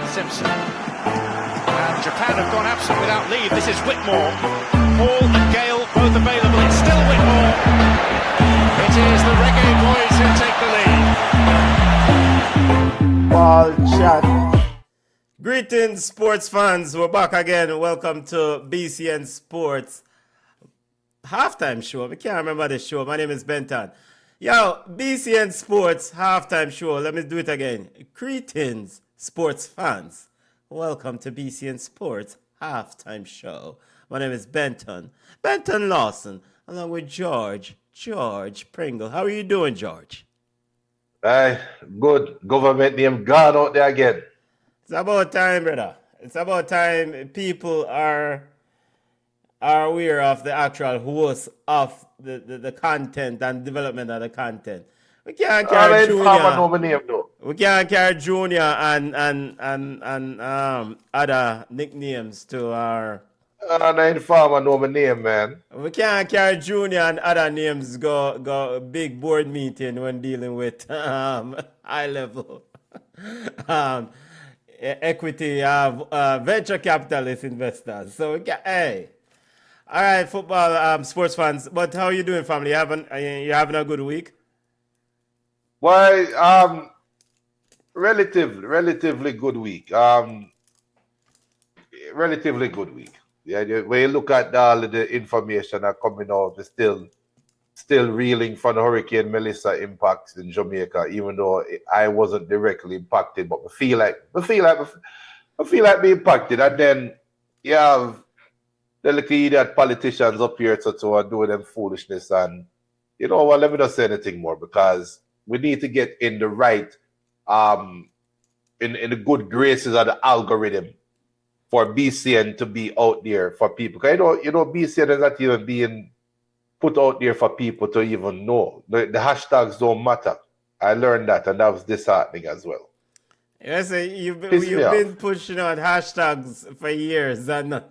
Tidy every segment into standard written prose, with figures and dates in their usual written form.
Simpson. And Japan have gone absent without leave. This is Whitmore. Paul and Gale both available. It's still Whitmore. It is the Reggae Boys who take the lead. Ball shot. Greetings, sports fans. We're back again. Welcome to BCN Sports Halftime Show. I can't remember the show. My name is Benton. Yo, BCN Sports Halftime Show. Let me do it again. Greetings, sports fans. Welcome to BCN Sports Halftime Show. My name is Benton Lawson, along with George Pringle. How are you doing, George? Good. Government name gone out there again. It's about time, brother. It's about time people are aware of the actual host of the content and development of the content. We can't carry Junior. We can't carry Junior and other nicknames to our. I informer know my name, man. We can't carry Junior and other names go big board meeting when dealing with high level equity venture capitalist investors. So hey. All right, football sports fans. But how are you doing, family? You having a good week? Well, relatively good week. Relatively good week. Yeah, when you look at all of the information that coming out, it's still reeling from the Hurricane Melissa impacts in Jamaica. Even though I wasn't directly impacted, but I feel like being impacted. And then you have the little idiot politicians up here to are doing them foolishness. And you know what? Let me not say anything more because we need to get in the right, in the good graces of the algorithm for BCN to be out there for people. Because you know, BCN is not even being put out there for people to even know. The hashtags don't matter. I learned that, and that was disheartening as well. Yes, you've been pushing out hashtags for years, and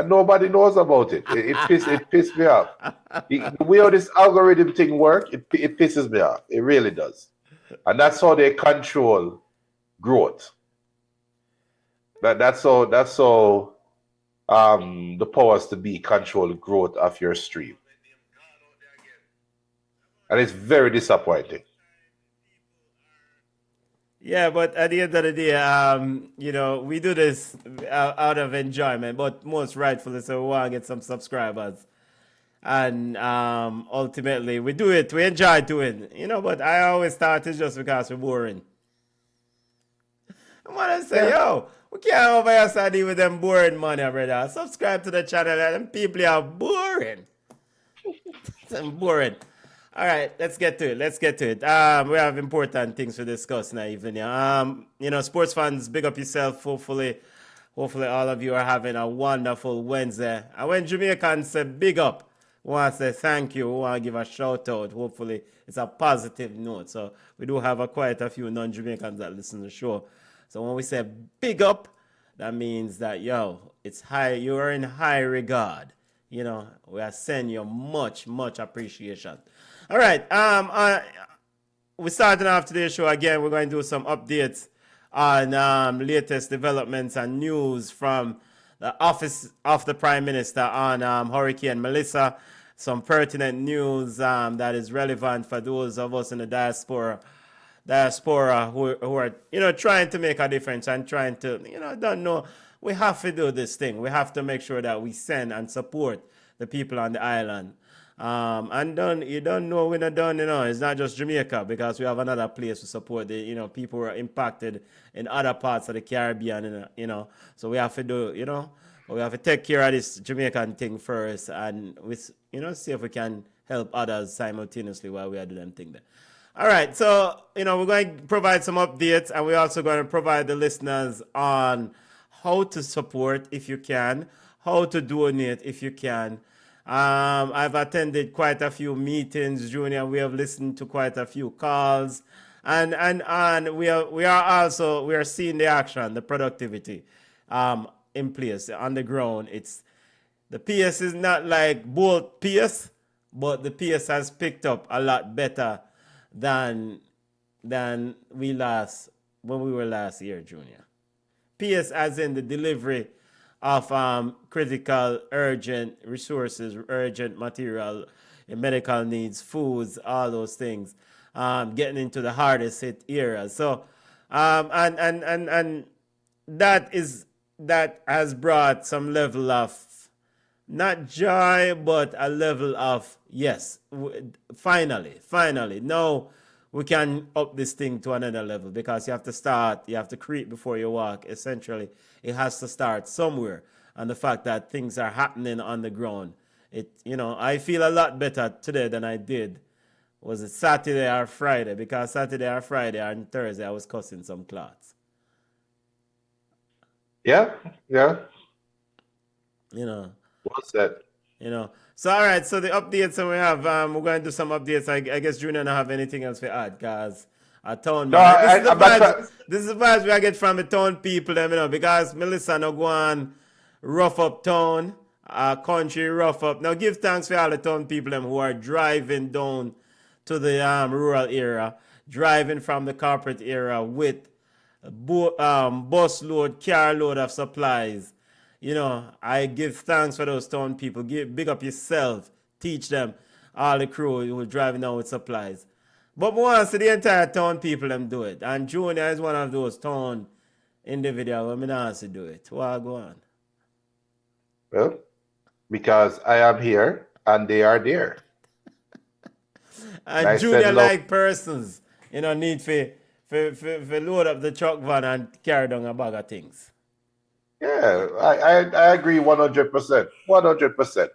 nobody knows about it. It pissed me off. The way how this algorithm thing works, it pisses me off. It really does. And that's how they control growth. That's how the powers to be control growth of your stream. And it's very disappointing. Yeah, but at the end of the day, you know, we do this out of enjoyment, but most rightfully so we want to get some subscribers. And ultimately, we do it. We enjoy doing it, you know, but I always thought it's just because we're boring. I want to say, yo, we can't over here start dealing with them boring money, brother. Subscribe to the channel. Them people are boring. Them boring. All right, let's get to it. We have important things to discuss now, even. You know, sports fans, big up yourself. Hopefully all of you are having a wonderful Wednesday. And when Jamaicans say big up, we want to say thank you. We want to give a shout out. Hopefully it's a positive note. So we do have quite a few non-Jamaicans that listen to the show. So when we say big up, that means that, yo, it's high. You are in high regard. You know, we are sending you much appreciation. All right. We're starting off today's show again. We're going to do some updates on latest developments and news from the office of the Prime Minister on Hurricane Melissa. Some pertinent news that is relevant for those of us in the diaspora who are, you know, trying to make a difference and trying to, you know, don't know. We have to do this thing. We have to make sure that we send and support the people on the island. You don't know we're not done, you know. It's not just Jamaica because we have another place to support the, you know, people who are impacted in other parts of the Caribbean, you know. So we have to do, you know, we have to take care of this Jamaican thing first and we, you know, see if we can help others simultaneously while we are doing them thing there. All right, so, you know, we're going to provide some updates and we're also going to provide the listeners on how to support if you can, how to donate if you can. I've attended quite a few meetings, Junior. We have listened to quite a few calls, and we are seeing the action, the productivity, in place on the ground. It's the PS is not like Bolt PS, but the PS has picked up a lot better than we last when we were last year, Junior. PS as in the delivery of critical, urgent resources, urgent material, medical needs, foods, all those things, getting into the hardest hit areas. So, and that has brought some level of not joy, but a level of yes, finally, now we can up this thing to another level, because you have to create before you walk. Essentially, it has to start somewhere. And the fact that things are happening on the ground, I feel a lot better today than I did. Was it Saturday or Friday? Because Saturday or Friday and Thursday, I was cussing some clots. Yeah. What's that? So all right, so the updates that we have, we're going to do some updates. I guess Junior don't have anything else to add, guys. Town man. This is the vibes we get from the town people, because Melissa no go on rough up town, country rough up. Now give thanks for all the town people who are driving down to the rural area, driving from the corporate area with bus load, car load of supplies. I give thanks for those town people. Big up yourself. Teach them, all the crew who are driving down with supplies. But we want to see the entire town people them do it. And Junior is one of those town individuals who want to do it. Well, go on. Well, because I am here and they are there. And Junior like persons, need for load up the truck van and carry down a bag of things. Yeah, I agree 100%. 100%.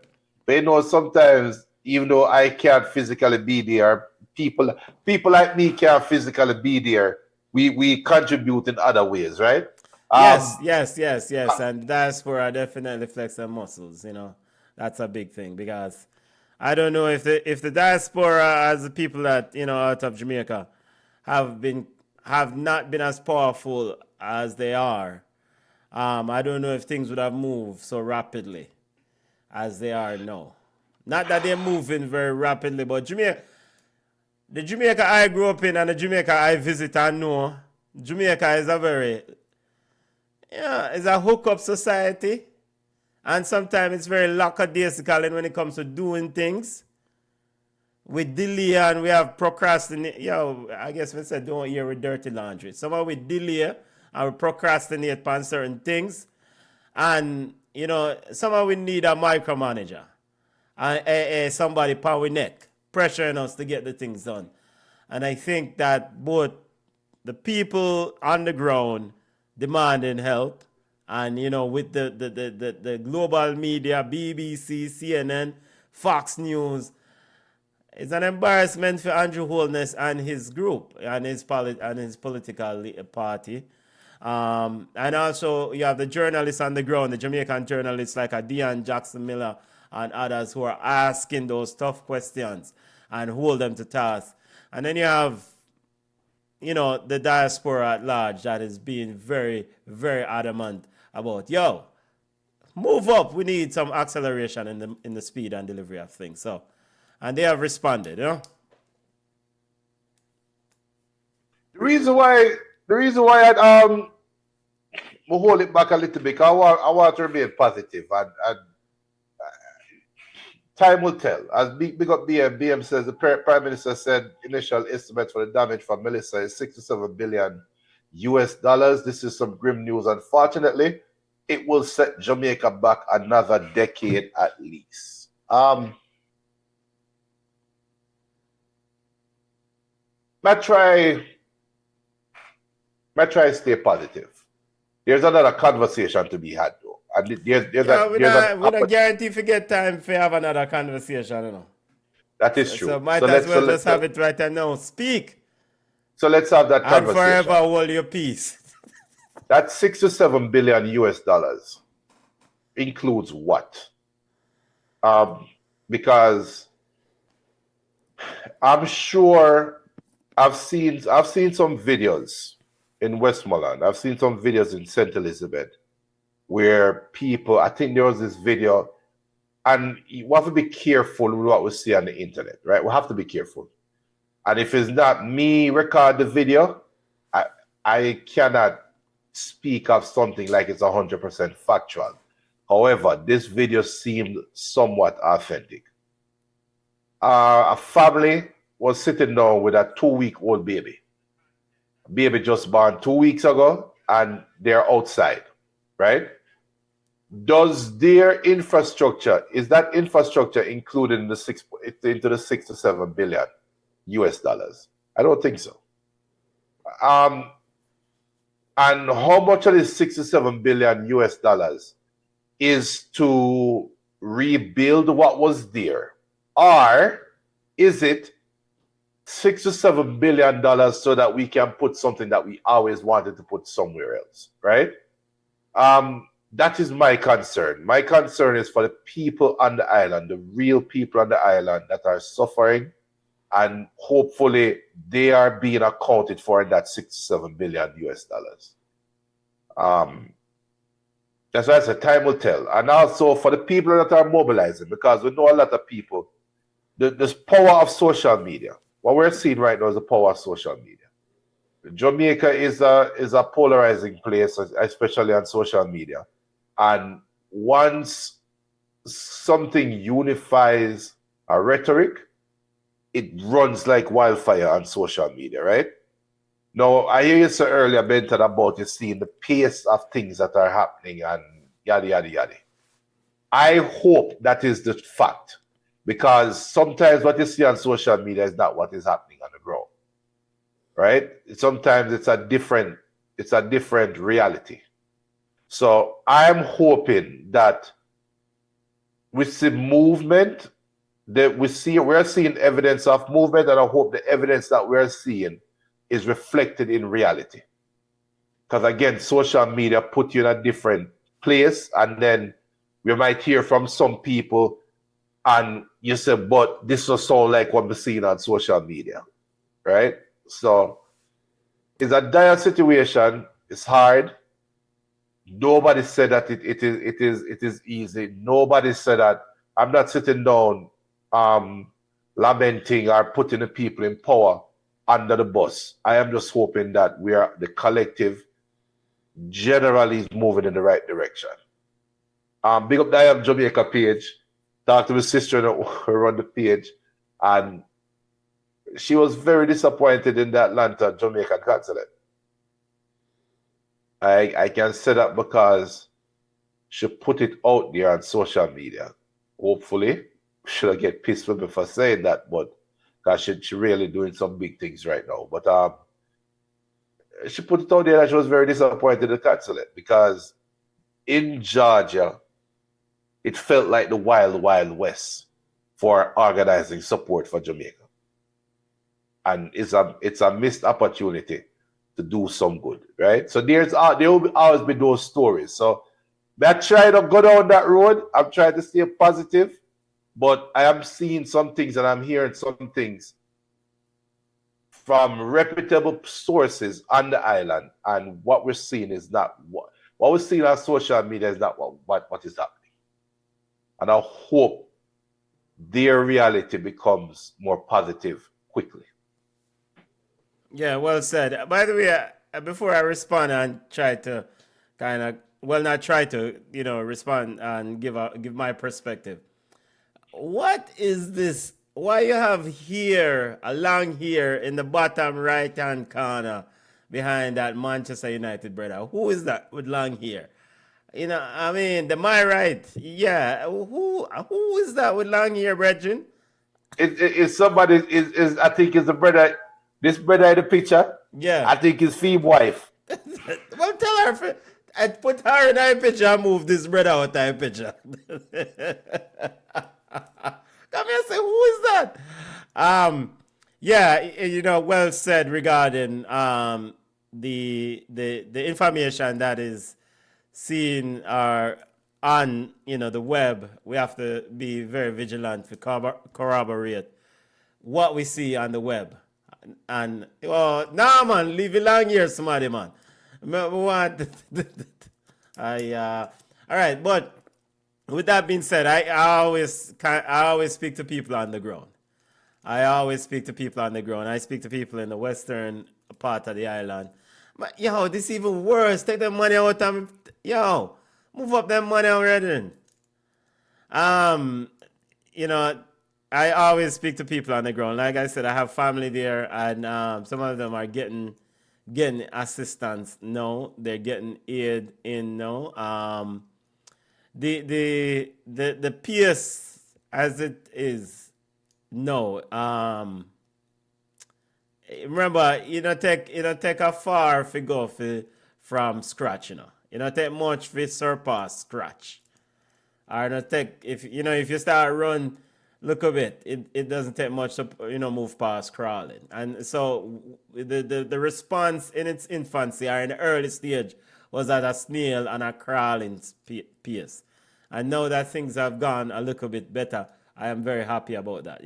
But sometimes, even though I can't physically be there, people like me can't physically be there. We contribute in other ways, right? Yes. And diaspora definitely flex their muscles, That's a big thing, because I don't know if the diaspora, as the people that, out of Jamaica have not been as powerful as they are. I don't know if things would have moved so rapidly as they are now. Not that they're moving very rapidly, but the Jamaica I grew up in and the Jamaica I visit and know, Jamaica is it's a hookup society. And sometimes it's very lackadaisical when it comes to doing things. We delay and we have procrastinate. I guess we said don't hear with dirty laundry. Somehow we delay and we procrastinate on certain things. And, somehow we need a micromanager. And somebody power neck, pressuring us to get the things done. And I think that both the people on the ground demanding help, and, with the global media, BBC, CNN, Fox News, it's an embarrassment for Andrew Holness and his group and his political party. And also you have the journalists on the ground, the Jamaican journalists like Dion Jackson Miller and others who are asking those tough questions and hold them to task. And then you have, the diaspora at large that is being very, very adamant about, move up. We need some acceleration in the speed and delivery of things. So, and they have responded, The reason why I we'll hold it back a little bit. I want to remain positive, and time will tell. As big up BM says, the Prime Minister said initial estimate for the damage from Melissa is $67 billion. This is some grim news. Unfortunately, it will set Jamaica back another decade at least. I try to stay positive. There's another conversation to be had, though. And we don't guarantee if you get time if you have another conversation, That is true. So might as well just have it right now. Speak. So let's have that conversation. And forever hold your peace. That $67 billion includes what? Because I'm sure I've seen some videos in Westmoreland. I've seen some videos in St. Elizabeth where people, I think there was this video, and you have to be careful with what we see on the internet, right? We have to be careful. And if it's not me record the video, I cannot speak of something like it's 100% factual. However, this video seemed somewhat authentic. A family was sitting down with a 2-week-old baby. Baby just born 2 weeks ago, and they're outside, right? Does their infrastructure, is that infrastructure included in into the 6 to 7 billion US dollars? I don't think so. And how much of this 6 to 7 billion US dollars is to rebuild what was there? Or is it 6 to 7 billion dollars so that we can put something that we always wanted to put somewhere else, right? That is my concern. My concern is for the people on the island, the real people on the island that are suffering, and hopefully they are being accounted for in that 6 to 7 billion US dollars. That's why I said time will tell. And also for the people that are mobilizing, because we know a lot of people, this power of social media. What we're seeing right now is the power of social media. Jamaica is a polarizing place, especially on social media. And once something unifies a rhetoric, it runs like wildfire on social media, right? Now, I hear you say earlier, Benton, about you seeing the pace of things that are happening and yada, yada, yada. I hope that is the fact, because sometimes what you see on social media is not what is happening on the ground, right? Sometimes it's a different reality. So I'm hoping that with the movement that we're seeing evidence of movement, and I hope the evidence that we're seeing is reflected in reality. Because again, social media put you in a different place, and then we might hear from some people and you say, but this will sound like what we're seeing on social media, right? So it's a dire situation. It's hard. Nobody said that it is easy. Nobody said that. I'm not sitting down lamenting or putting the people in power under the bus. I am just hoping that the collective generally is moving in the right direction. Big up the I Am Jamaica page. Talked to my sister who run the page, and she was very disappointed in the Atlanta Jamaican consulate. I can say that because she put it out there on social media. Hopefully, she'll get pissed with me for saying that, but because she really doing some big things right now. But she put it out there that she was very disappointed in the consulate, because in Georgia, it felt like the wild, wild west for organizing support for Jamaica. And it's a missed opportunity to do some good, right? So there will always be those stories. So I try to go down that road. I'm trying to stay positive, but I am seeing some things and I'm hearing some things from reputable sources on the island, and what we're seeing is not what we're seeing on social media is not what is happening. And I hope their reality becomes more positive quickly. Yeah, well said. By the way, before I respond and try to not try to, respond and give my perspective. What is this? Why you have here, along here in the bottom right-hand corner behind that Manchester United brother? Who is that with long hair? The my right. Yeah. Who is that with long hair, brethren? It's somebody, I think it's the brother. This brother in the picture, yeah, I think his Phoebe wife. Well, tell her, I put her in that picture and move this brother out of that picture. Come here and say, who is that? Yeah, well said regarding the information that is seen or on the web. We have to be very vigilant to corroborate what we see on the web. And man, leave it long here, somebody, man. All right, but with that being said, I always speak to people on the ground. I speak to people in the western part of the island, But, yo, this is even worse. Take the money out of me. Yo, move up that money already. You know, I always speak to people on the ground. Like I said, I have family there, and some of them are getting assistance. No, they're getting aid in. No, the PS as it is. No. Remember, you don't take a far to go from scratch. You don't take much to surpass scratch. Or not take if you start run, look a bit. It doesn't take much to move past crawling. And so the response in its infancy or in the early stage was at a snail and a crawling pace. And now that things have gone a little bit better, I am very happy about that.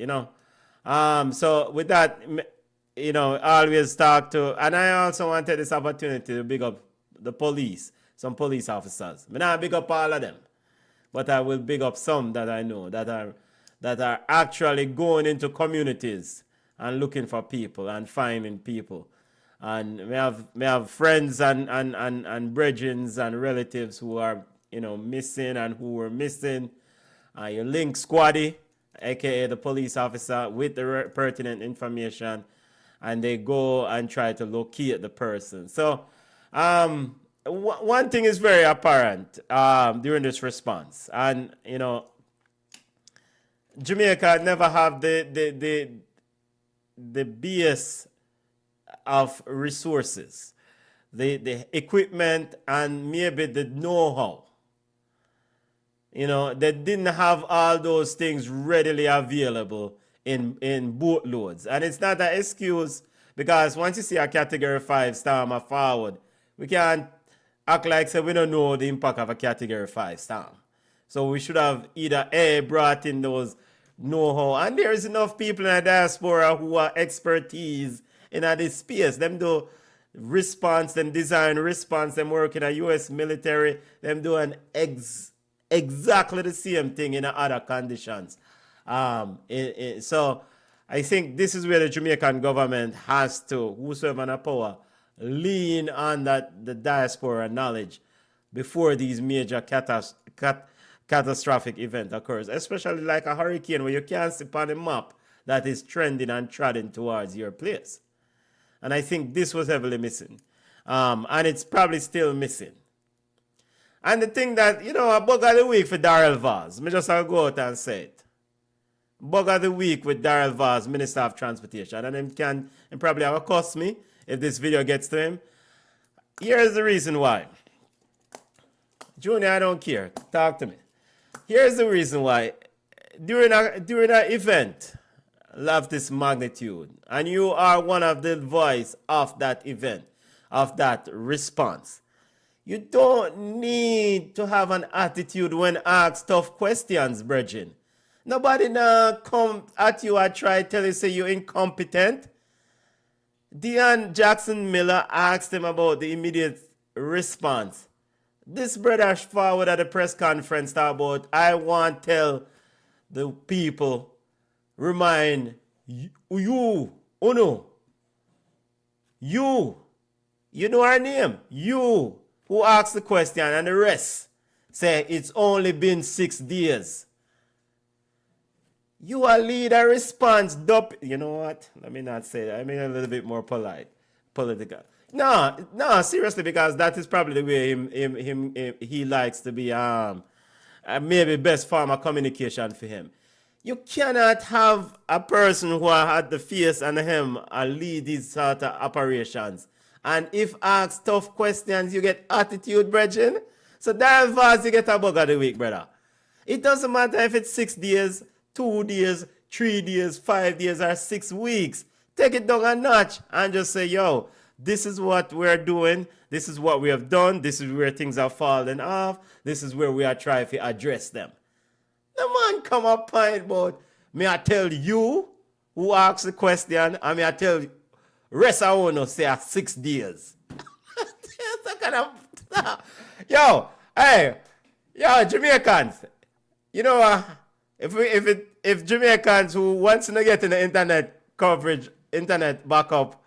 So with that, always talk to, and I also want to take this opportunity to big up the police, some police officers. I not big up all of them, but I will big up some that I know that are actually going into communities and looking for people and finding people. And we have friends and brethren and relatives who are missing and who were missing. You link Squaddy, aka the police officer, with the pertinent information, and they go and try to locate the person. So one thing is very apparent during this response, and Jamaica never have the base of resources, the equipment, and maybe the know-how. They didn't have all those things readily available in boatloads. And it's not an excuse, because once you see a Category 5 storm forward, we can't act like we don't know the impact of a Category 5 storm. So we should have either brought in those know-how, and there is enough people in the diaspora who are expertise in this space. Them do response, them design response, them work in a U.S. military, them doing exactly the same thing in other conditions. So I think this is where the Jamaican government has to, whosoever in power, lean on the diaspora knowledge before these major catastrophic event occurs, especially like a hurricane where you can't see on the map that is trending and trotting towards your place. And I think this was heavily missing. And it's probably still missing. And the thing that, a bug of the week for Darrell Vaz, me just go out and say it. Bug of the week with Darrell Vaz, Minister of Transportation. And him probably have a cost me if this video gets to him. Here's the reason why. Junior, I don't care. Talk to me. Here's the reason why. During an event of this magnitude, and you are one of the voice of that event, of that response, you don't need to have an attitude when asked tough questions, brethren. Nobody now come at you and try to tell you, say you're incompetent. Deon Jackson Miller asked him about the immediate response. This brother forward at the press conference about, I want to tell the people, remind you know our name, you who asked the question, and the rest say it's only been 6 days. You are lead a response. You know what? Let me not say that. I mean a little bit more political. No, seriously, because that is probably the way he likes to be. Maybe best form of communication for him. You cannot have a person who had the face and him lead these sort of operations. And if asked tough questions, you get attitude, brethren. So that was you get a bug of the week, brother. It doesn't matter if it's 6 days, 2 days, 3 days, 5 days, or 6 weeks. Take it down a notch and just say, yo, this is what we're doing. This is what we have done. This is where things are falling off. This is where we are trying to address them. The man come up point about, may I tell you who asked the question, and may I tell you, rest I want to say 6 days. Yo, Jamaicans, if Jamaicans who wants to get in the internet coverage, internet backup,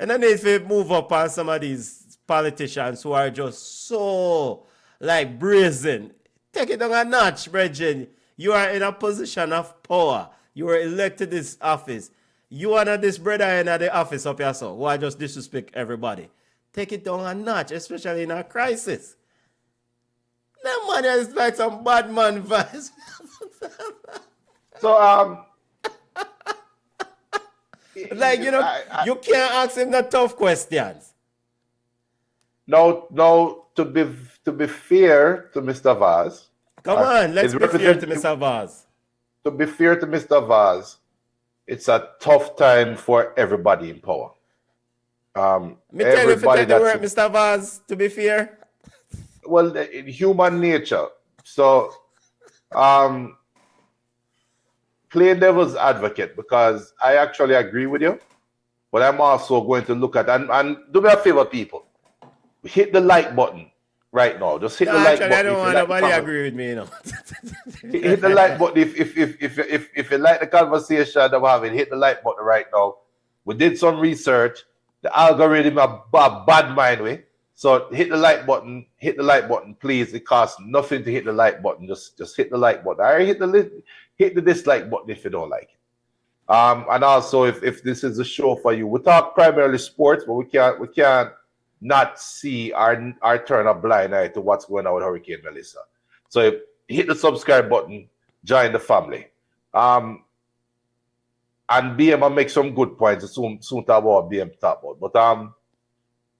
And then if we move up on some of these politicians who are just so like brazen, take it down a notch, brethren. You are in a position of power. You were elected this office. You are not this brother in the office up here, so who I just disrespect everybody. Take it down a notch, especially in a crisis. That man is like some bad man vibes. So like, you know, you can't ask him the tough questions. No, to be fair to Mr. Vaz. Come on, let's be fair to Mr. Vaz. To be fair to Mr. Vaz, it's a tough time for everybody in power. Me tell you if you take the word, Mr. Vaz, to be fair. Well, in human nature. So, play devil's advocate, because I actually agree with you, but I'm also going to look at, and do me a favor, people. Hit the like button right now. Just hit the like button. I don't want nobody agree with me, you know. Hit the like button if you like the conversation that we're having. Hit the like button right now. We did some research. The algorithm a bad mind way. So hit the like button. Hit the like button, please. It costs nothing to hit the like button. Just hit the like button. I hit the dislike button if you don't like it. And also if this is a show for you, we talk primarily sports, but we can't not see our turn a blind eye to what's going on with Hurricane Melissa. So hit the subscribe button, join the family. And BM will make some good points. Soon talk about BM talk about. But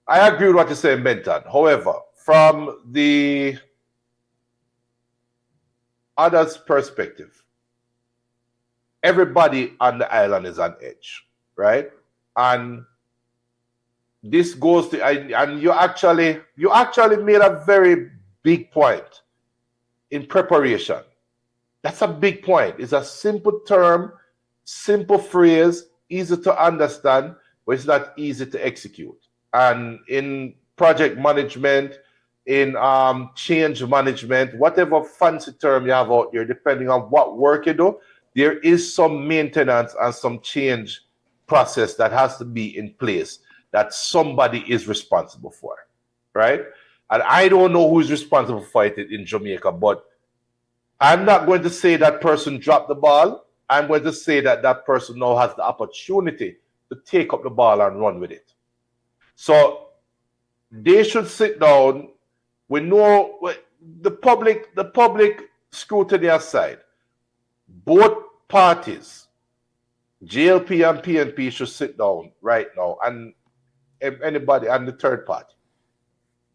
I agree with what you say, Benton. However, from the other's perspective, everybody on the island is on edge, right? And this goes to, and you actually made a very big point in preparation. That's a big point. It's a simple term, simple phrase, easy to understand, but it's not easy to execute. And in project management, in change management, whatever fancy term you have out there, depending on what work you do, there is some maintenance and some change process that has to be in place that somebody is responsible for, right? And I don't know who is responsible for it in Jamaica, but I'm not going to say that person dropped the ball. I'm going to say that that person now has the opportunity to take up the ball and run with it. So they should sit down. We know the public scrutiny aside, both parties, JLP and PNP, should sit down right now, and anybody and the third party.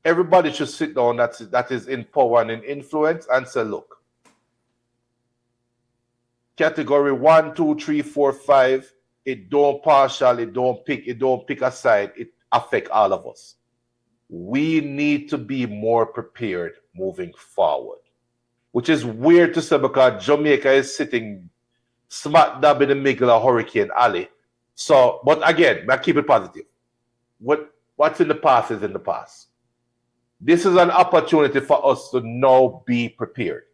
Everybody should sit down that is in power and in influence and say, look, category 1, 2, 3, 4, 5, it don't partial, it don't pick a side, it affect all of us. We need to be more prepared moving forward. Which is weird to say because Jamaica is sitting smack dab in the middle of Hurricane Alley. So, but again, I keep it positive. What's in the past is in the past. This is an opportunity for us to now be prepared.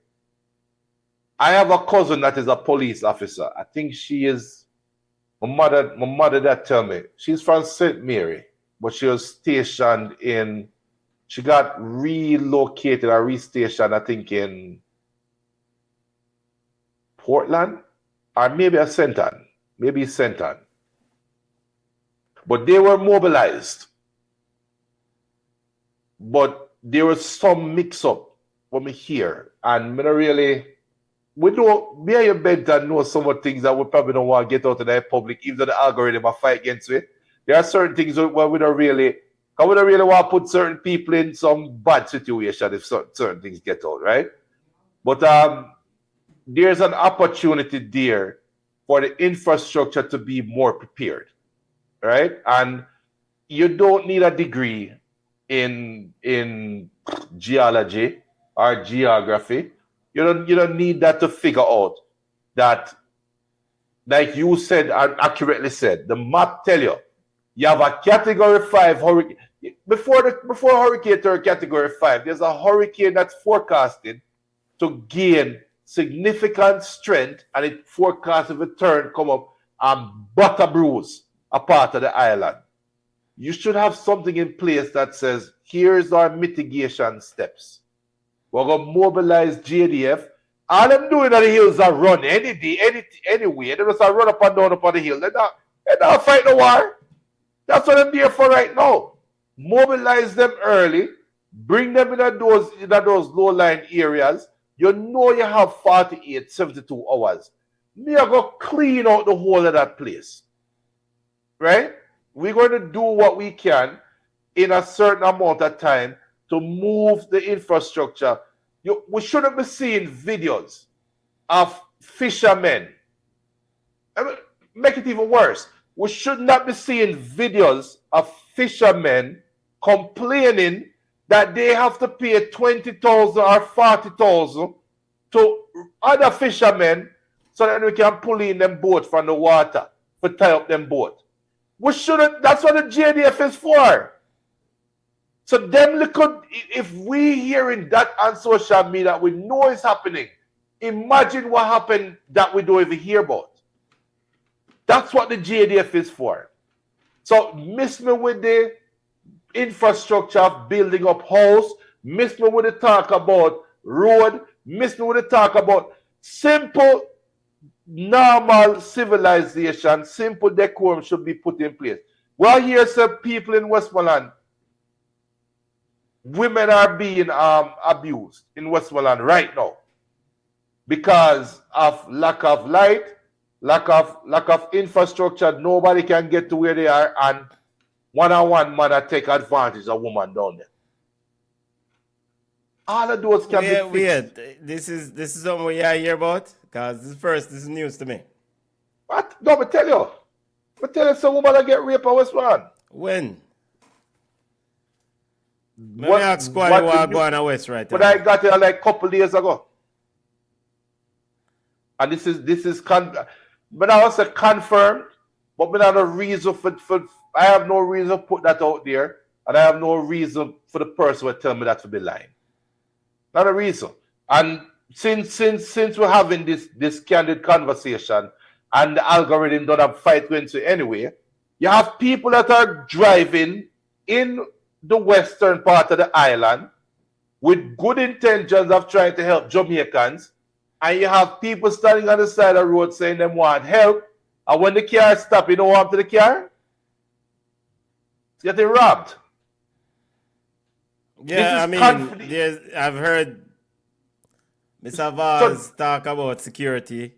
I have a cousin that is a police officer. I think she is, my mother that tell me, she's from St. Mary, but she was stationed she got relocated or restationed, I think, in Portland, or maybe a Senton, but they were mobilized. But there was some mix-up when we hear, and me and your Benton know some of the things that we probably don't want to get out in the public, even though the algorithm will fight against it. There are certain things where we don't really want to put certain people in some bad situation if certain things get out, right? But there's an opportunity there for the infrastructure to be more prepared, right? And you don't need a degree in geology or geography. You don't need that to figure out that, like you said and accurately said, the map tell you have a category 5 hurricane. Before hurricane to category 5, there's a hurricane that's forecasted to gain significant strength, and it forecasts if a turn come up and butter bruise a part of the island. you should have something in place that says, here's our mitigation steps. We're going to mobilize JDF. All them doing on the hills are run any day, anyway. They just run up and down up on the hill. They're not fighting the war. That's what I'm there for right now. Mobilize them early. Bring them in those low-lying areas. You know you have 48, 72 hours. Me are going to clean out the whole of that place. Right? We're going to do what we can in a certain amount of time to move the infrastructure. We shouldn't be seeing videos of fishermen. I mean, make it even worse. We should not be seeing videos of fishermen complaining that they have to pay 20,000 or 40,000 to other fishermen so that we can pull in them boat from the water to tie up them boat. We shouldn't. That's what the JDF is for. So them look, if we hearing that on social media, we know it's happening. Imagine what happened that we don't even hear about. That's what the JDF is for. So miss me with the infrastructure of building up house, miss me with the talk about road, miss me with the talk about simple, normal civilization, simple decorum should be put in place. Well, here's some people in Westmoreland. Women are being abused in Westmoreland right now because of lack of light, lack of infrastructure. Nobody can get to where they are, and one-on-one man take advantage of woman down there. All of those can be fixed. This is something we hear about because this is news to me. What? No, but tell you. But tell you some woman that get raped in Westmoreland. When? Let me ask why you are going to West right now. But I got it like a couple days ago. And this is but I was confirmed, but I have no reason I have no reason to put that out there, and I have no reason for the person to tell me that to be lying. Not a reason. And since we're having this candid conversation and the algorithm don't have fight going to anyway, you have people that are driving in the western part of the island with good intentions of trying to help Jamaicans, and you have people standing on the side of the road saying they want help, and when the car stops, you know what happened to the car? It's getting robbed. Yeah, I mean, I've heard Mr. Vaz talk about security,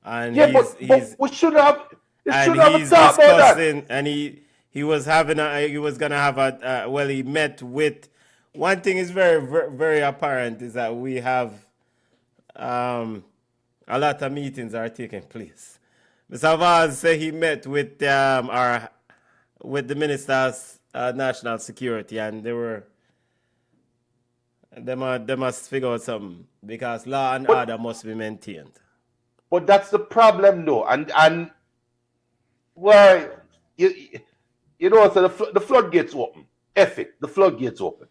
and but we should have. He's discussing, and he was gonna have he met with. One thing is very, very, very apparent is that we have a lot of meetings are taking place. Mr. Vaz said he met with the Minister's National Security, and they must figure out something because law and order must be maintained. But that's the problem, though, and well, you know, so the floodgates open. The floodgates open.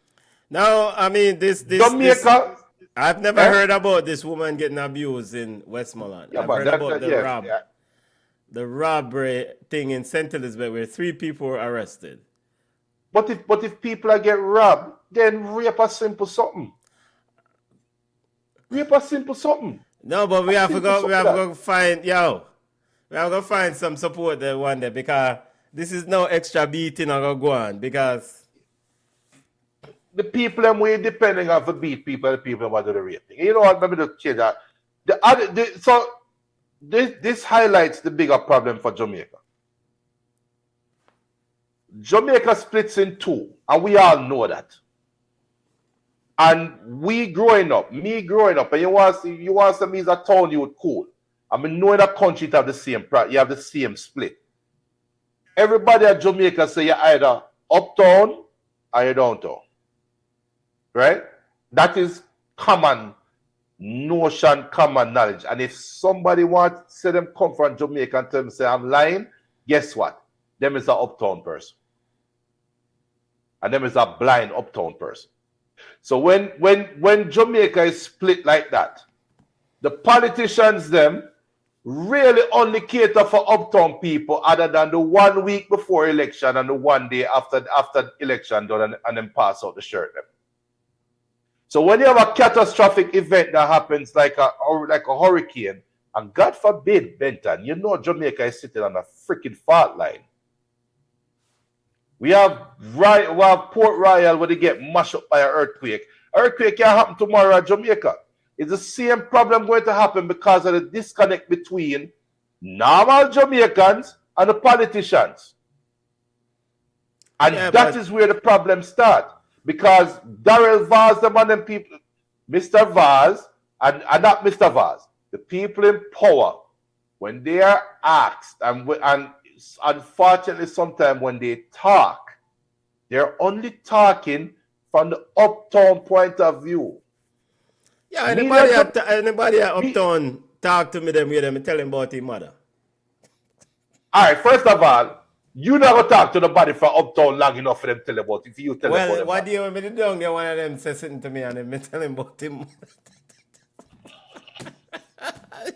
No, I mean this Jamaica. I've never heard about this woman getting abused in Westmoreland. Yeah, I've heard about the robbery thing in St. Elizabeth where 3 people were arrested. But if people are get robbed, then rape a simple something. Rape a simple something. No, but we have to go find some support there one day because this is no extra beating or go on because the people and we depending on the beat people, the people want to do the raping. You know what? Let me just change that. So this highlights the bigger problem for Jamaica. Jamaica splits in 2, and we all know that. And me growing up, and you want to me as a town you would cool. I mean, knowing a country you have the same split. Everybody at Jamaica say you're either uptown or you're downtown. Right? That is common notion, common knowledge. And if somebody wants to say them come from Jamaica and tell them say I'm lying, guess what? Them is an uptown person. And them is a blind uptown person. So when Jamaica is split like that, the politicians them really only cater for uptown people other than the 1 week before election and the 1 day after election done and then pass out the shirt them. So when you have a catastrophic event that happens like a hurricane, and God forbid, Benton, you know Jamaica is sitting on a freaking fault line. We have Port Royal where they get mashed up by an earthquake. Earthquake can happen tomorrow at Jamaica. It's the same problem going to happen because of the disconnect between normal Jamaicans and the politicians. And that is where the problem starts. Because Darrell Vaz, the man and people, Mr. Vaz, and not Mr. Vaz, the people in power, when they are asked, and unfortunately sometimes when they talk, they're only talking from the uptown point of view. Yeah, anybody at uptown talk to me, them tell him about his mother. All right, first of all, you never talk to nobody from uptown long enough for them to tell about it. If you tell about what do you want me to do? One of them says something to me and then me tell him about him.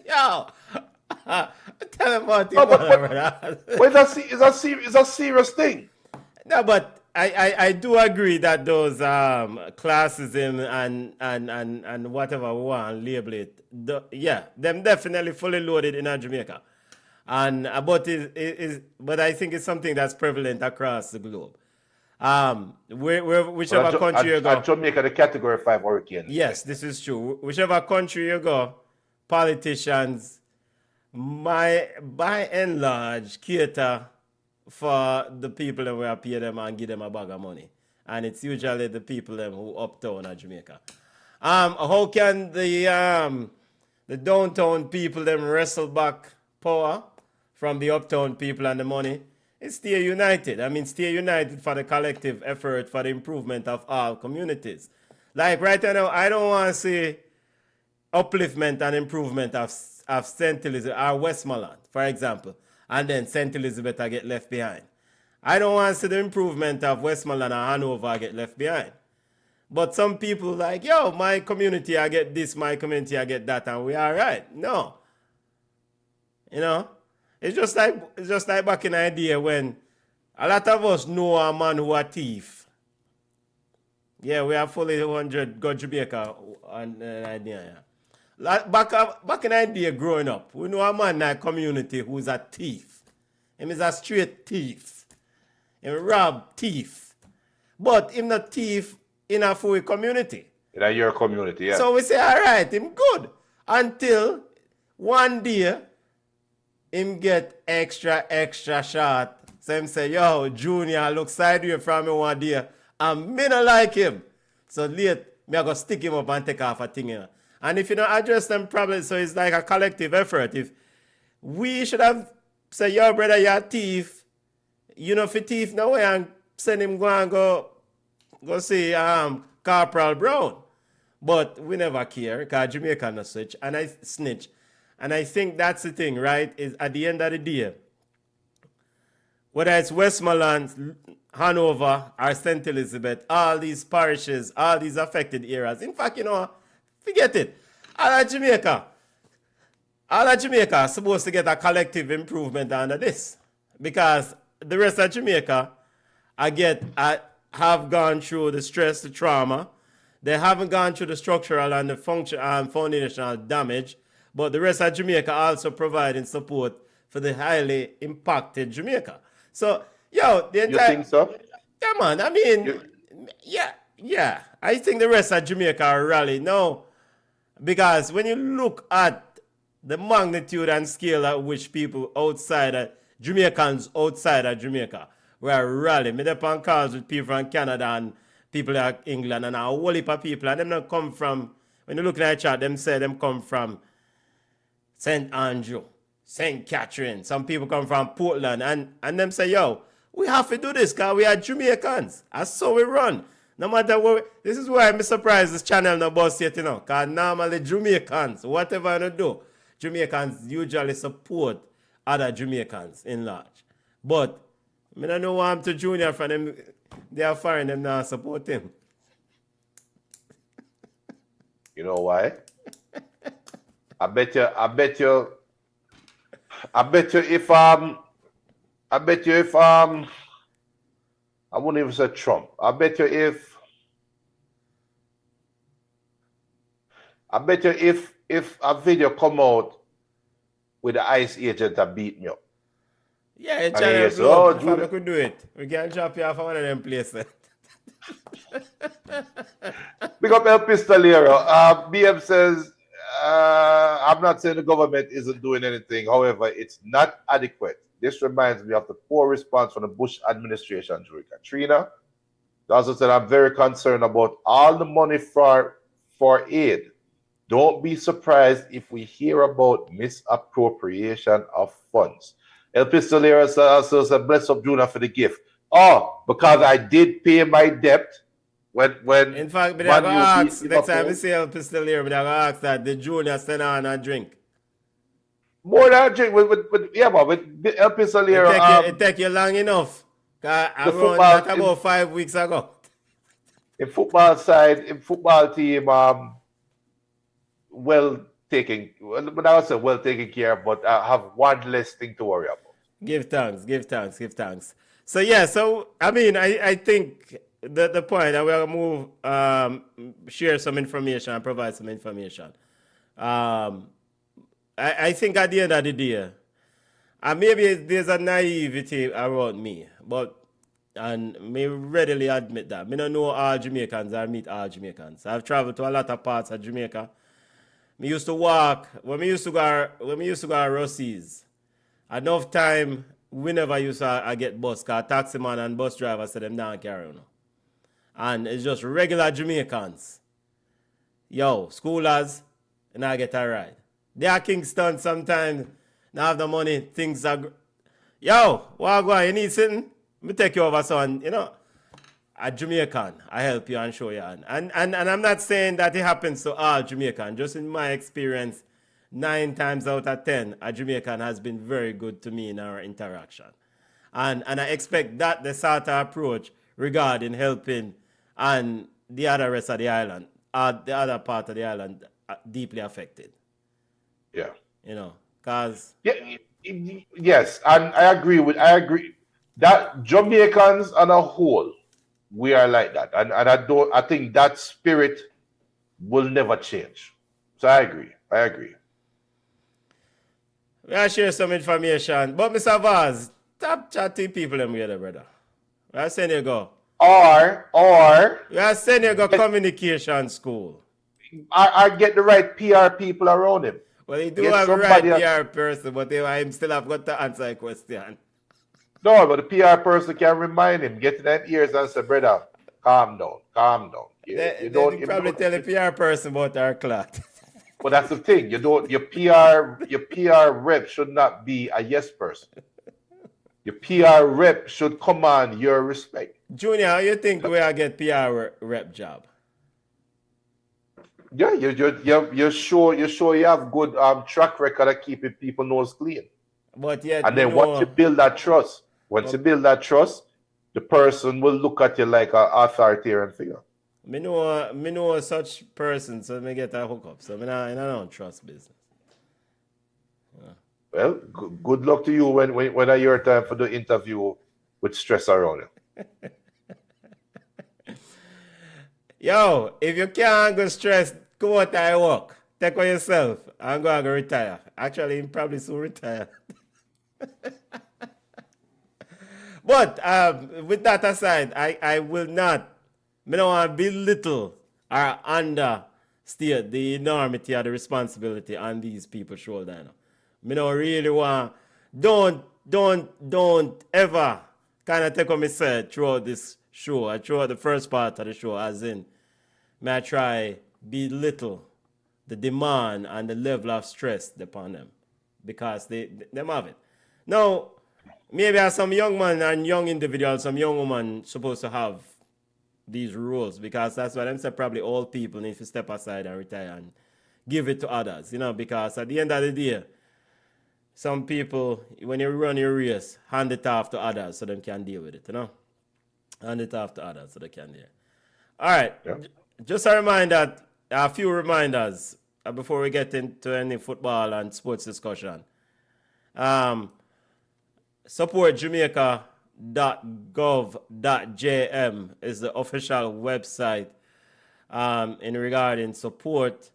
Yo, tell him about him. No, but it's a serious thing. No, but I do agree that those classism and whatever we want label it, them definitely fully loaded in Jamaica. And but I think it's something that's prevalent across the globe. Whichever country you go, Jamaica, the Category 5 hurricane. Yes, this is true. Whichever country you go, politicians, by and large, cater for the people that will pay them and give them a bag of money, and it's usually the people them who uptown at Jamaica. How can the downtown people them wrestle back power from the uptown people and the money? It's stay united. I mean, stay united for the collective effort for the improvement of all communities. Like right now, I don't want to see upliftment and improvement of St. Elizabeth or Westmoreland, for example, and then St. Elizabeth I get left behind. I don't want to see the improvement of Westmoreland or Hanover I get left behind. But some people like, yo, my community I get this, my community I get that, and we are right. No. You know? It's just like back in the day when a lot of us know a man who a thief. Yeah, we are fully 100 go Jamaica on idea. Back in the day growing up, we know a man in our community who's a thief. Him is a straight thief. Him rob thief. But him not thief in a full community. In your community, yeah. So we say, all right, him good. Until one day, him get extra shot. So him say, yo, Junior, look sideways from me one day. And me not like him. So late, me I go stick him up and take off a thing. You know? And if you don't address them problems, so it's like a collective effort. If we should have said, yo, brother, you're a thief. You know, for thief no way and send him go see Corporal Brown. But we never care because Jamaica no switch and I snitch. And I think that's the thing, right? Is at the end of the day, whether it's Westmoreland, Hanover, or St. Elizabeth, all these parishes, all these affected areas. In fact, you know, forget it. All of Jamaica is supposed to get a collective improvement under this. Because the rest of Jamaica have gone through the stress, the trauma. They haven't gone through the structural and the foundational damage. But the rest of Jamaica also providing support for the highly impacted Jamaica. So, yo, the entire... You think so? Yeah, man. I mean, yeah. I think the rest of Jamaica are rally. No, because when you look at the magnitude and scale at which people Jamaicans outside of Jamaica were rally. Me up on calls with people from Canada and people like England and a whole heap of people. And them not come from, when you look at the chat, them say them come from St. Andrew, St. Catherine. Some people come from Portland and them say, yo, we have to do this because we are Jamaicans. That's so we run. No matter what, this is why I'm surprised this channel no boss yet, you know. Because normally Jamaicans, whatever you do, Jamaicans usually support other Jamaicans in large. But I don't know why I'm to Junior from them, they are foreign, them now support him. You know why? I bet you I bet you if I wouldn't even say Trump. I bet you if a video come out with the ICE agent that beat me up. Yeah, it's And he trying to says, blow oh, up. If I Judah. could do it, we can drop you off of one of them places. Big up El Pistolero. BM says, I'm not saying the government isn't doing anything. However, it's not adequate. This reminds me of the poor response from the Bush administration during Katrina. He also said, I'm very concerned about all the money for aid. Don't be surprised if we hear about misappropriation of funds. El Pistolero also said, bless up Juna for the gift. Oh, because I did pay my debt when In fact, but I Man go U ask, beat next time I Liverpool. see El Pistolier, but I go ask that the junior send on a drink. More than a drink with El Pistolero. It take you long enough. Cause I The run football that about 5 weeks ago. in football team, well taken care of, but I have one less thing to worry about. Give thanks. So yeah, I mean, I think the point that we're gonna move, share some information and provide some information. I think at the end of the day, and maybe there's a naivety around me, and me readily admit that. Me don't know all Jamaicans or meet all Jamaicans. I've traveled to a lot of parts of Jamaica. Me used to walk when we used to go to Rossi's. Enough time we never used to get bus, cause taxi man and bus driver said them down carry on. And it's just regular Jamaicans. Yo, schoolers, and I get a ride. They are Kingston sometimes, now have the money, things are yo, what go on, you need something? Me take you over, son, you know. A Jamaican, I help you and show you. And I'm not saying that it happens to all Jamaican. Just in my experience, 9 times out of 10, a Jamaican has been very good to me in our interaction. And I expect that the sort of approach regarding helping and the other rest of the island, the other part of the island, deeply affected. Yeah. You know, because... Yes, and I agree that Jamaicans on a whole, we are like that. And I think that spirit will never change. So I agree. We'll share some information. But Mr. Vaz, stop chatting people them together, brother. Where send you go? Or Where send you go communication school? I get the right PR people around him. Well, he do have the right PR person, but I still have got to answer a question. No, but the PR person can remind him, get in them ears and say, brother, calm down. They probably tell the PR person about our clock. But that's the thing. Your PR rep should not be a yes person. Your PR rep should command your respect. Junior, how you think we are get PR rep job? Yeah, you're sure you have good track record of keeping people nose clean. But yet, and then once you build that trust, the person will look at you like an authoritarian figure. Me know such person, so me get a hookup. So I don't trust business. Yeah. Well, good luck to you when are your time for the interview with stress around you. Yo, if you can't go stress, go out and work. Take on yourself. I'm going to retire. Actually, I'm probably soon retire. But with that aside, I will not. I don't want to belittle or understate the enormity of the responsibility on these people's shoulders. I don't really want. Don't ever kind of take on me said throughout this show, throughout the first part of the show, as in, may I try belittle the demand and the level of stress upon them, because they have it. Now, maybe as some young man and young individual, some young woman supposed to have these rules, because that's why them say probably old people need to step aside and retire and give it to others, because at the end of the day, some people, when you run your race, hand it off to others so they can deal with it, Hand it off to others so they can deal. All right. Yeah. Just a few reminders before we get into any football and sports discussion. supportjamaica.gov.jm is the official website. In regarding support,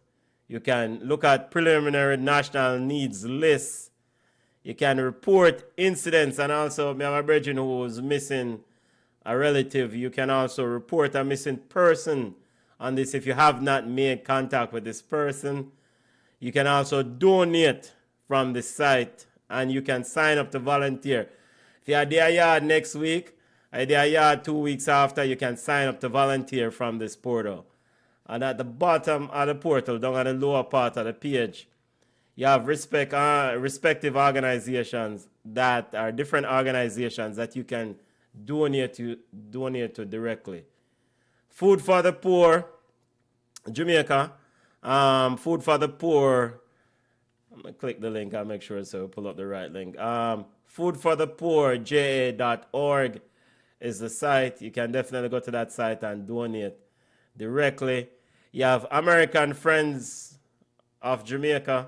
you can look at preliminary national needs lists. You can report incidents, and also, me have a brethren who was missing a relative. You can also report a missing person on this if you have not made contact with this person. You can also donate from the site, and you can sign up to volunteer. If you're at their yard next week, at their yard 2 weeks after, you can sign up to volunteer from this portal. And at the bottom of the portal, down at the lower part of the page, you have respective organizations that are different organizations that you can donate to directly. Food for the Poor, Jamaica. Food for the Poor. I'm going to click the link. I'll make sure so we pull up the right link. foodforthepoorja.org is the site. You can definitely go to that site and donate directly. You have American Friends of Jamaica.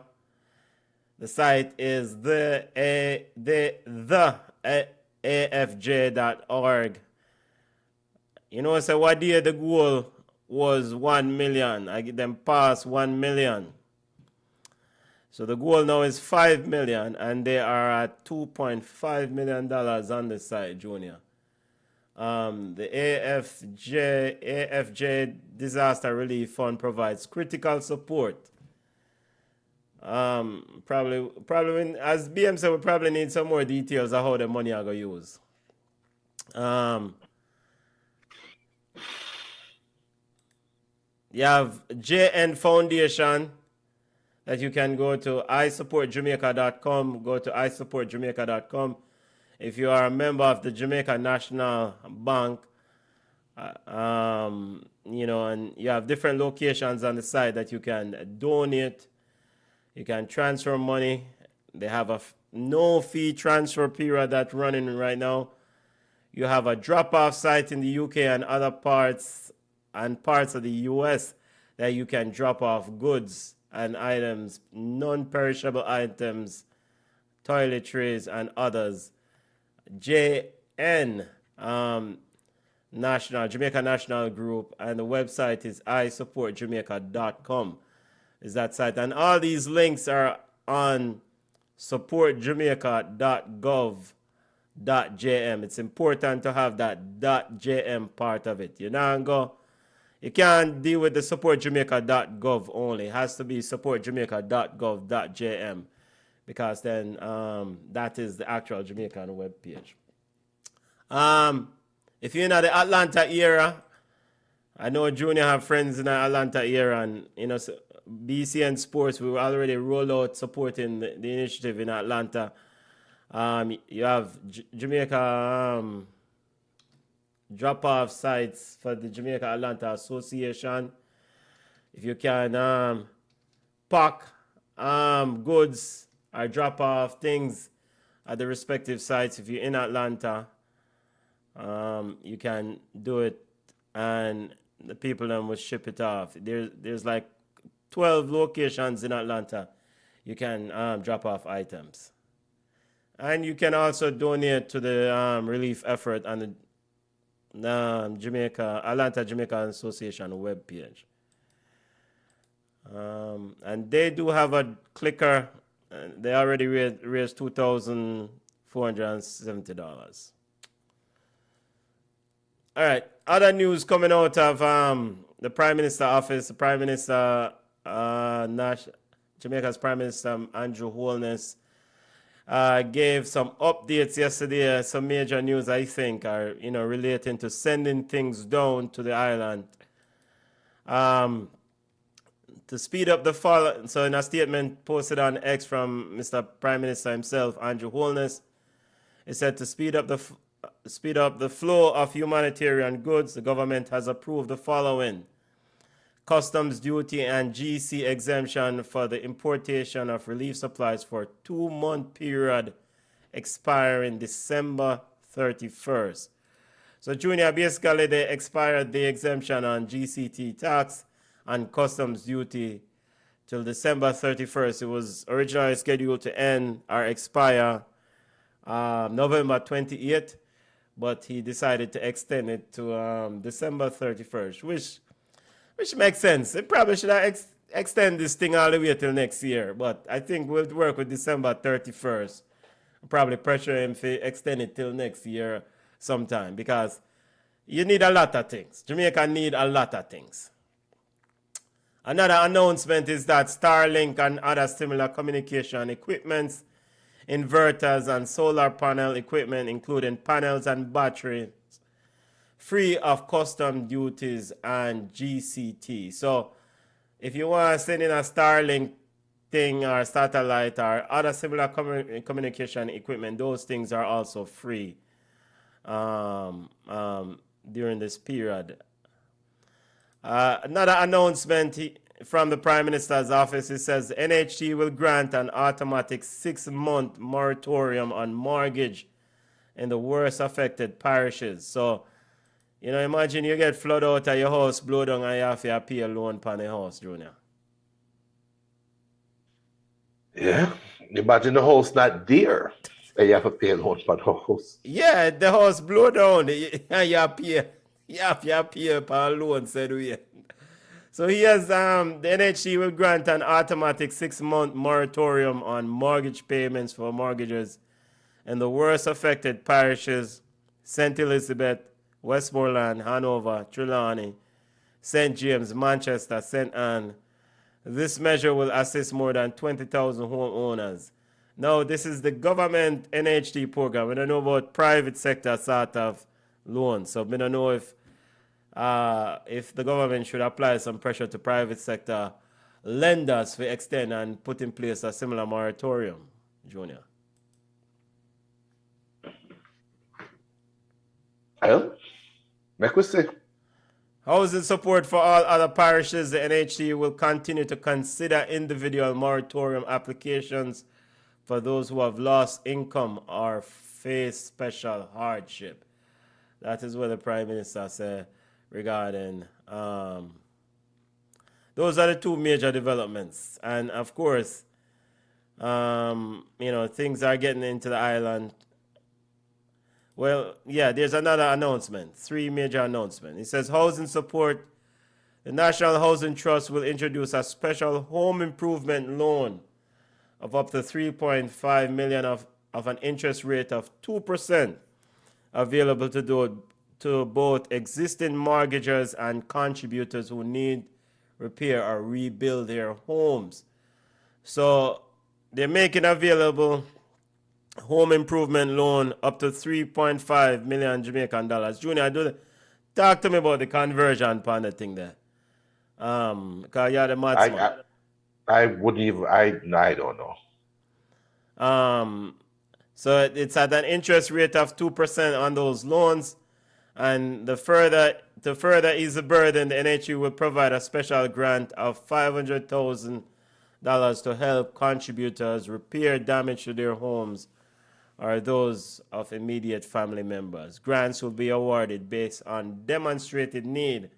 The site is the AFJ.org. You know, so what year the goal was 1 million. I get them past 1 million. So the goal now is 5 million, and they are at $2.5 million on the site, Junior. The AFJ Disaster Relief Fund provides critical support. Probably when, as BM said, we probably need some more details of how the money are going to use. You have JN Foundation that you can go to isupportjamaica.com. Go to isupportjamaica.com. If you are a member of the Jamaica National Bank, you know, and you have different locations on the site that you can donate. You can transfer money. They have a no fee transfer period that's running right now. You have a drop-off site in the UK and other parts of the US that you can drop off goods and items, non-perishable items, toiletries, and others. JN Jamaica National Group, and the website is isupportjamaica.com is that site. And all these links are on supportjamaica.gov.jm. It's important to have that .jm part of it. You can't deal with the supportjamaica.gov only. It has to be supportjamaica.gov.jm, because then that is the actual Jamaican web page. If you're in the Atlanta area, I know Junior have friends in the Atlanta area, and you know, so BCN Sports, we already rolled out supporting the initiative in Atlanta. You have Jamaica drop-off sites for the Jamaica Atlanta Association. If you can pack goods or drop off things at the respective sites, if you're in Atlanta, you can do it, and the people then will ship it off. There's like 12 locations in Atlanta you can drop off items. And you can also donate to the relief effort on the Atlanta Jamaica Association webpage. And they do have a clicker. They already raised $2,470. All right. Other news coming out of the Prime Minister office. The Prime Minister, Jamaica's Prime Minister Andrew Holness, gave some updates yesterday. Some major news, I think, are relating to sending things down to the island. To speed up the fall. So in a statement posted on X from Mr. Prime Minister himself, Andrew Holness, he said to speed up the flow of humanitarian goods, the government has approved the following: customs duty and GC exemption for the importation of relief supplies for a 2-month period expiring December 31st. So, Junior, basically they expired the exemption on GCT tax and customs duty till December 31st. It was originally scheduled to end or expire November 28th, but he decided to extend it to December 31st, which makes sense. It probably should have extend this thing all the way till next year, but I think we'll work with December 31st. Probably pressure him to extend it till next year sometime, because you need a lot of things. Jamaica need a lot of things. Another announcement is that Starlink and other similar communication equipments, inverters and solar panel equipment, including panels and batteries, free of custom duties and GCT. So if you want to send in a Starlink thing or satellite or other similar communication equipment, those things are also free during this period. Another announcement from the Prime Minister's office, it says NHT will grant an automatic 6-month moratorium on mortgage in the worst affected parishes. So, you know, imagine you get flood out of your house, blow down, and you have to pay a loan on the house, Junior. Yeah. Imagine the house not there, and you have to pay a loan for the house. Yeah, the house blow down, and you have to pay for a loan, said we. So here's the NHT will grant an automatic 6-month moratorium on mortgage payments for mortgages in the worst affected parishes: St. Elizabeth, Westmoreland, Hanover, Trelawney, St. James, Manchester, St. Anne. This measure will assist more than 20,000 homeowners. Now, this is the government NHT program. We don't know about private sector sort of loans. So we don't know if the government should apply some pressure to private sector lenders to extend and put in place a similar moratorium, Junior. Well, make we see. Housing support for all other parishes. The NHT will continue to consider individual moratorium applications for those who have lost income or face special hardship. That is what the Prime Minister said regarding those are the two major developments. And of course, you know, things are getting into the island. Well, yeah, there's another announcement, 3 major announcements. It says housing support. The National Housing Trust will introduce a special home improvement loan of up to $3.5 million of an interest rate of 2% available to both existing mortgagors and contributors who need repair or rebuild their homes. So they're making available home improvement loan up to 3.5 million Jamaican dollars. Junior, talk to me about the conversion on the thing there. Because you're the maths man. I wouldn't even, I don't know. So it's at an interest rate of 2% on those loans. And to further ease the burden, the NHU will provide a special grant of $500,000 to help contributors repair damage to their homes or those of immediate family members. Grants will be awarded based on demonstrated need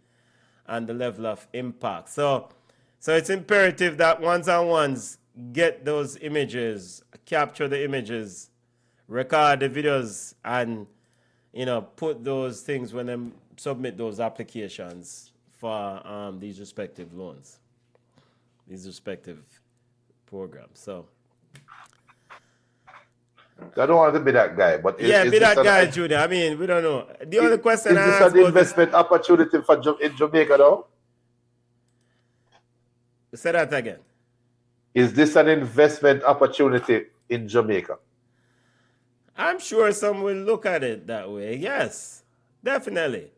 and the level of impact. So it's imperative that ones get those images, capture the images, record the videos, and put those things when they submit those applications for these respective loans, these respective programs. So I don't want to be that guy, but be that guy, Junior. I mean, we don't know. The only question I ask is this an investment opportunity in Jamaica, though? Say that again. Is this an investment opportunity in Jamaica? I'm sure some will look at it that way. Yes, definitely.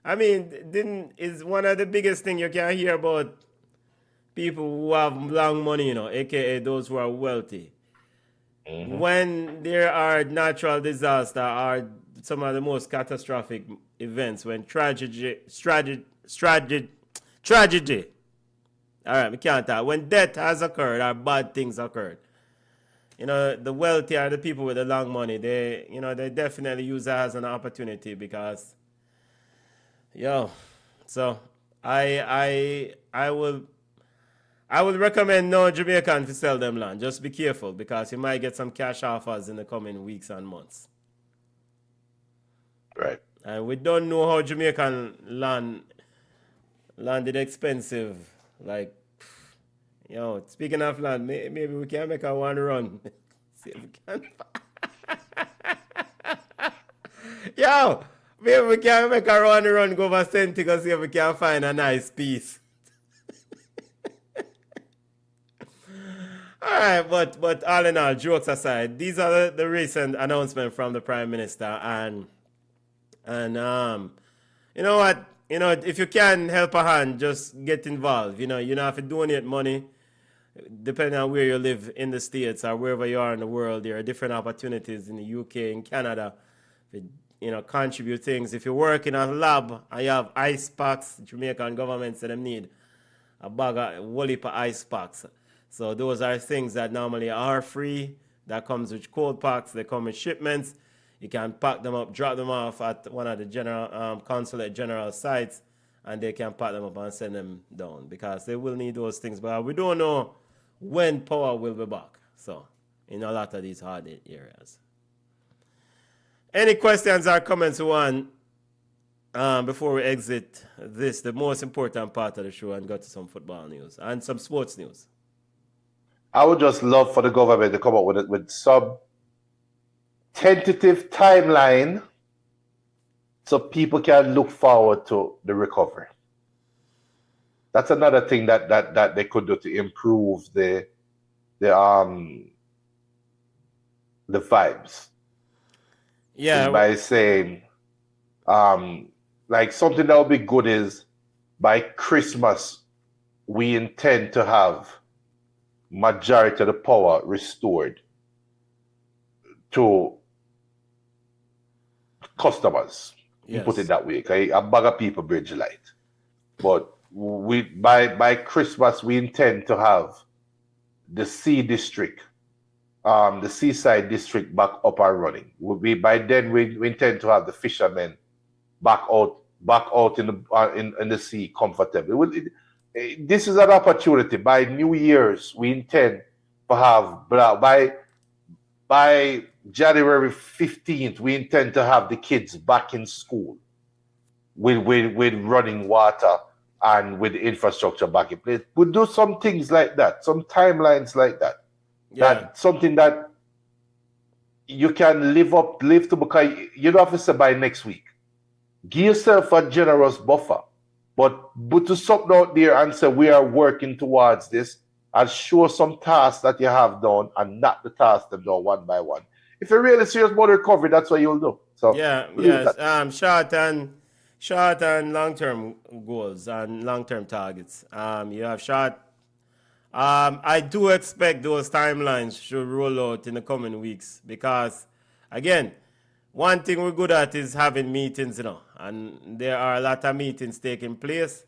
I mean, is one of the biggest things you can hear about people who have long money, aka those who are wealthy. Mm-hmm. When there are natural disasters or some of the most catastrophic events, when tragedy. All right, we can't talk. When death has occurred or bad things occurred, the wealthy are the people with the long money. They definitely use that as an opportunity because, so I I would recommend no Jamaican to sell them land. Just be careful because you might get some cash offers in the coming weeks and months. Right. And we don't know how Jamaican landed expensive. Like, speaking of land, maybe we can make a one run. See if we can. Maybe we can make a run, go over Centigo, see if we can find a nice piece. All right, but all in all, jokes aside, these are the recent announcements from the Prime Minister, and you know what? If you can help a hand, just get involved. You don't have to donate money. Depending on where you live in the States or wherever you are in the world, there are different opportunities in the UK, in Canada, contribute things. If you work in a lab and you have ice packs, Jamaican government said them need a bag of whole heap of ice packs. So those are things that normally are free. That comes with cold packs. They come with shipments. You can pack them up, drop them off at one of the general consulate general sites, and they can pack them up and send them down because they will need those things. But we don't know when power will be back. So in a lot of these hard areas. Any questions or comments you want before we exit the most important part of the show, and go to some football news and some sports news? I would just love for the government to come up with some tentative timeline so people can look forward to the recovery. That's another thing that they could do to improve the vibes. Yeah. Is by saying like something that would be good is by Christmas we intend to have majority of the power restored to customers. Yes. You put it that way. Okay? A bag of people bridge light. But by Christmas we intend to have the the seaside district back up and running. By then we intend to have the fishermen back out in the sea comfortably. This is an opportunity. By New Year's, we intend to have by January 15th, we intend to have the kids back in school with running water and with infrastructure back in place. We'll do some things like that, some timelines like that. Yeah. That's something that you can live to, because you don't have to say by next week. Give yourself a generous buffer. But to something out there and say we are working towards this, and show some tasks that you have done and not the tasks them done one by one. If you're really serious about recovery, that's what you'll do. So short and long-term goals and long-term targets. You have short. I do expect those timelines should roll out in the coming weeks because, again, one thing we're good at is having meetings, and there are a lot of meetings taking place.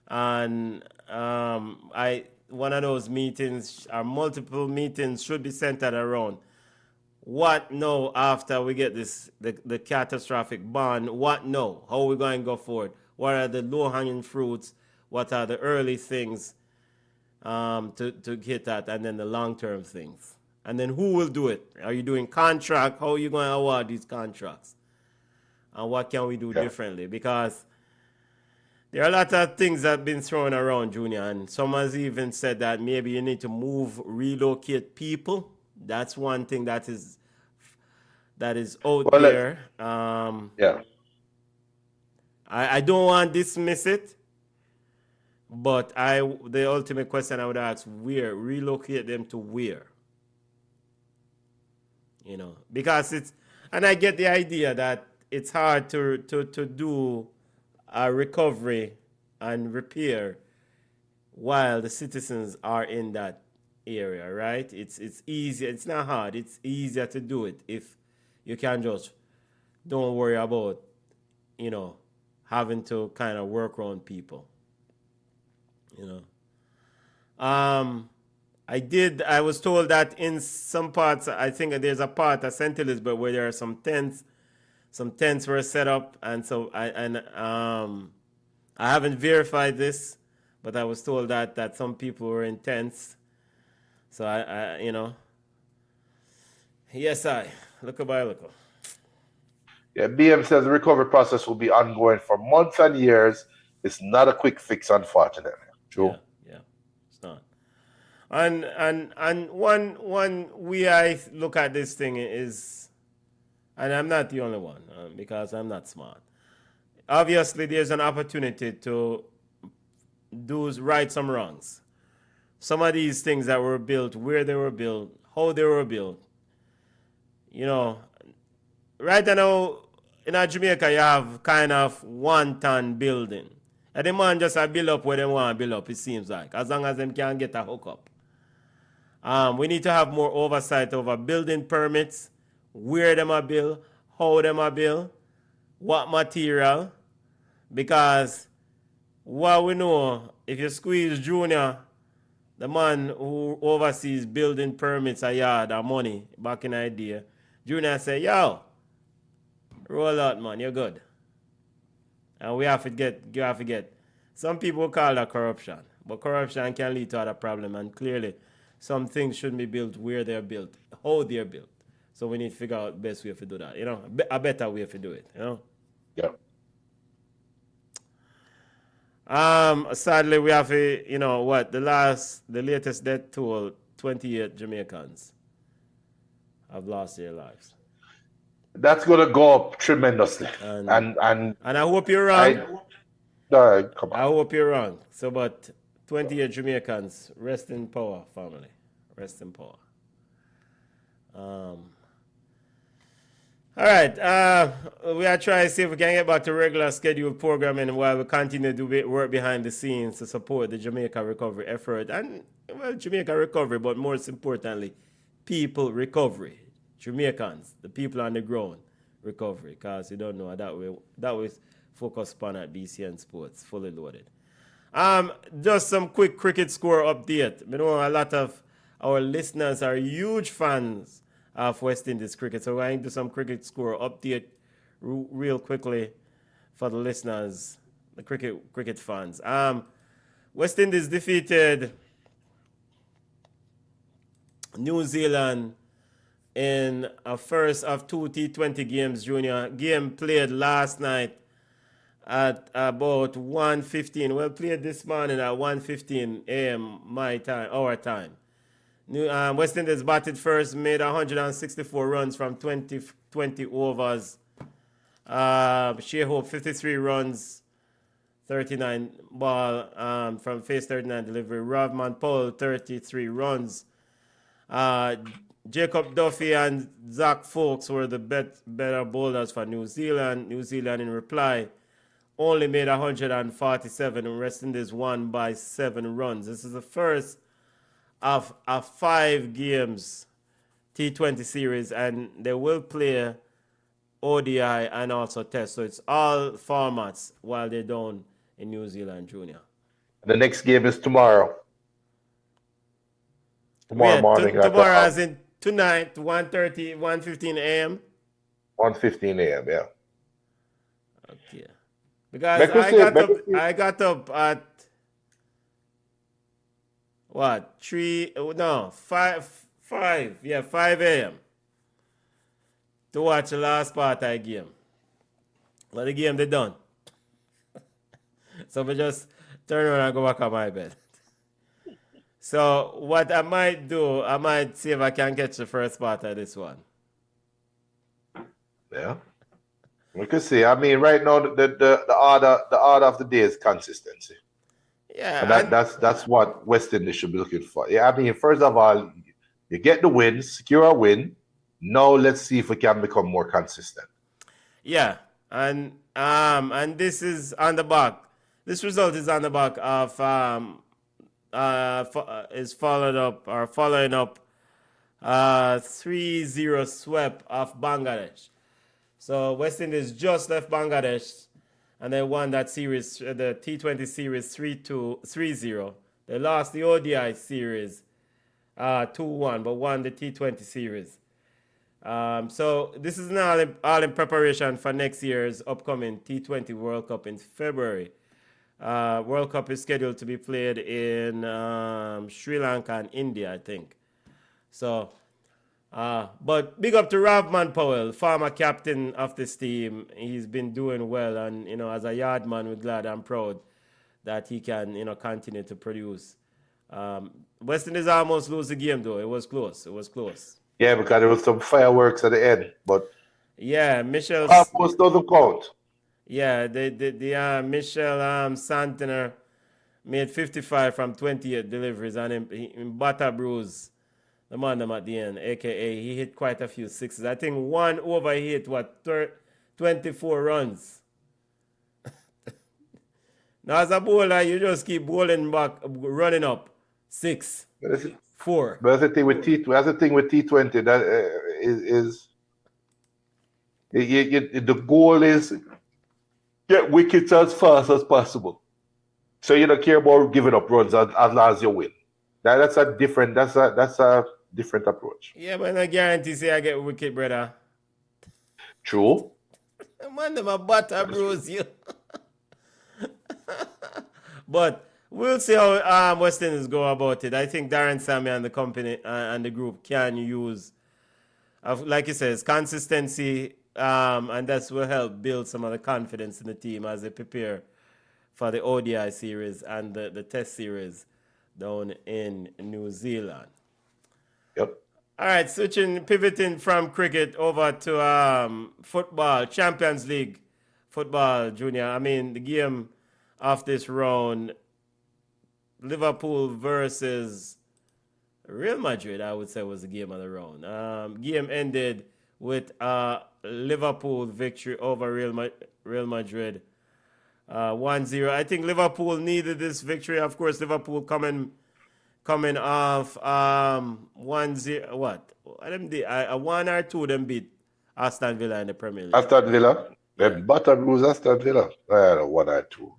And one of those meetings or multiple meetings should be centered around what now after we get the catastrophic bond. What now? How are we going to go forward? What are the low-hanging fruits? What are the early things to hit at, and then the long-term things? And then who will do it? Are you doing contract? How are you going to award these contracts? And what can we do differently? Because there are a lot of things that have been thrown around, Junior, and someone's even said that maybe you need to relocate people. That's one thing that is out there. I don't want to dismiss it, but the ultimate question I would ask, where? Relocate them to where? Because and I get the idea that it's hard to do a recovery and repair while the citizens are in that area, right? It's easier. It's not hard. It's easier to do it if you can just don't worry about, having to kind of work around people. I was told that in some parts, I think there's a part of St. Elizabeth where there are some tents were set up, and so I haven't verified this, but I was told that some people were intense. So I yes, look about look. Yeah, BM says the recovery process will be ongoing for months and years. It's not a quick fix, unfortunately. True. Yeah, it's not. And one way I look at this thing is, and I'm not the only one because I'm not smart. Obviously, there's an opportunity to right some wrongs. Some of these things that were built, where they were built, how they were built. Right now in Jamaica, you have kind of one-ton building. And the man just build up where they want to build up, it seems like, as long as them can get a hookup. We need to have more oversight over building permits, where them are built, how them are built, what material. Because what we know, if you squeeze Junior, the man who oversees building permits a yard or money back in idea, Junior say, yo, roll out, man, you're good. And we have to get. Some people call that corruption, but corruption can lead to other problems. And clearly, some things shouldn't be built where they're built, how they're built. So we need to figure out the best way to do that. A better way to do it. Yeah. Sadly, we have the latest death toll, 28 Jamaicans have lost their lives. That's gonna go up tremendously. And I hope you're wrong. Come on. I hope you're wrong. So, but 28 Jamaicans, rest in power, family. Rest in power. All right. We are trying to see if we can get back to regular scheduled programming while we continue to work behind the scenes to support the Jamaica recovery effort. And, Jamaica recovery, but most importantly, people recovery. Jamaicans, the people on the ground recovery. Because you don't know that was focused upon at BCN Sports, fully loaded. Just some quick cricket score update. I know a lot of our listeners are huge fans of West Indies cricket. So we're going to do some cricket score update real quickly for the listeners, the cricket fans. West Indies defeated New Zealand in a first of two T20 games, Junior. Game played last night at about 1:15. Well, played this morning at 1:15 a.m. our time. West Indies batted first, made 164 runs from 20 overs. Shea Hope 53 runs, 39 ball from face 39 delivery. Ravman Powell 33 runs. Jacob Duffy and Zach Folks were the better bowlers for New Zealand. New Zealand, in reply, only made 147. West Indies won by 7 runs. This is the first of 5 games T20 series, and they will play ODI and also Test. So it's all formats while they're down in New Zealand, Junior. The next game is tomorrow. Tomorrow morning. Tomorrow, as in tonight, 1:30, 1:15 a.m. 1:15 a.m. Yeah. Okay. Because I got up at what? 5 a.m. to watch the last part of the game. But the game they done. So we just turn around and go back on my bed. So what I might do, I might see if I can catch the first part of this one. Yeah. We could see. I mean, right now the order of the day is consistency. Yeah. And that's what West Indies should be looking for. Yeah, I mean, first of all, you get the win, secure a win. Now let's see if we can become more consistent. Yeah. And this is on the back. This result is on the back of following up 3-0 sweep of Bangladesh. So West Indies just left Bangladesh and they won that series, the T20 series 3-0. They lost the ODI series 2-1, but won the T20 series. So this is all in preparation for next year's upcoming T20 World Cup in February. World Cup is scheduled to be played in Sri Lanka and India, I think. So, but big up to Ravman Powell, former captain of this team. He's been doing well, and as a yardman, we're glad and proud that he can continue to produce. West Indies almost lose the game though. It was close. Yeah, because there was some fireworks at the end, but yeah, Michelle. almost doesn't count. Yeah, the Michelle Santner made 55 from 28 deliveries, and in Butter Bruise the man them at the end, aka he hit quite a few sixes. I think one over he hit 24 runs. Now as a bowler, you just keep bowling back, running up 6, 4. But that's the thing with T20. That is the goal is get wickets as fast as possible. So you don't care about giving up runs as long as you win. That's a different approach. Yeah, but I guarantee say I get wicket, brother. True. Man, them a Butter Bruise you. But we'll see how West Indies go about it. I think Darren Sammy and the company and the group can use, like he says, consistency, and that will help build some of the confidence in the team as they prepare for the ODI series and the Test series down in New Zealand. Yep. All right, pivoting from cricket over to football, Champions League football, Junior. I mean, the game of this round, Liverpool versus Real Madrid, I would say, was the game of the round. Game ended with Liverpool victory over Real Madrid, 1-0. I think Liverpool needed this victory. Of course, Liverpool coming off 1-0. What? A 1 or 2 them beat Aston Villa in the Premier League. Aston Villa? They Butter Bruise Aston Villa. I don't know, 1 or 2.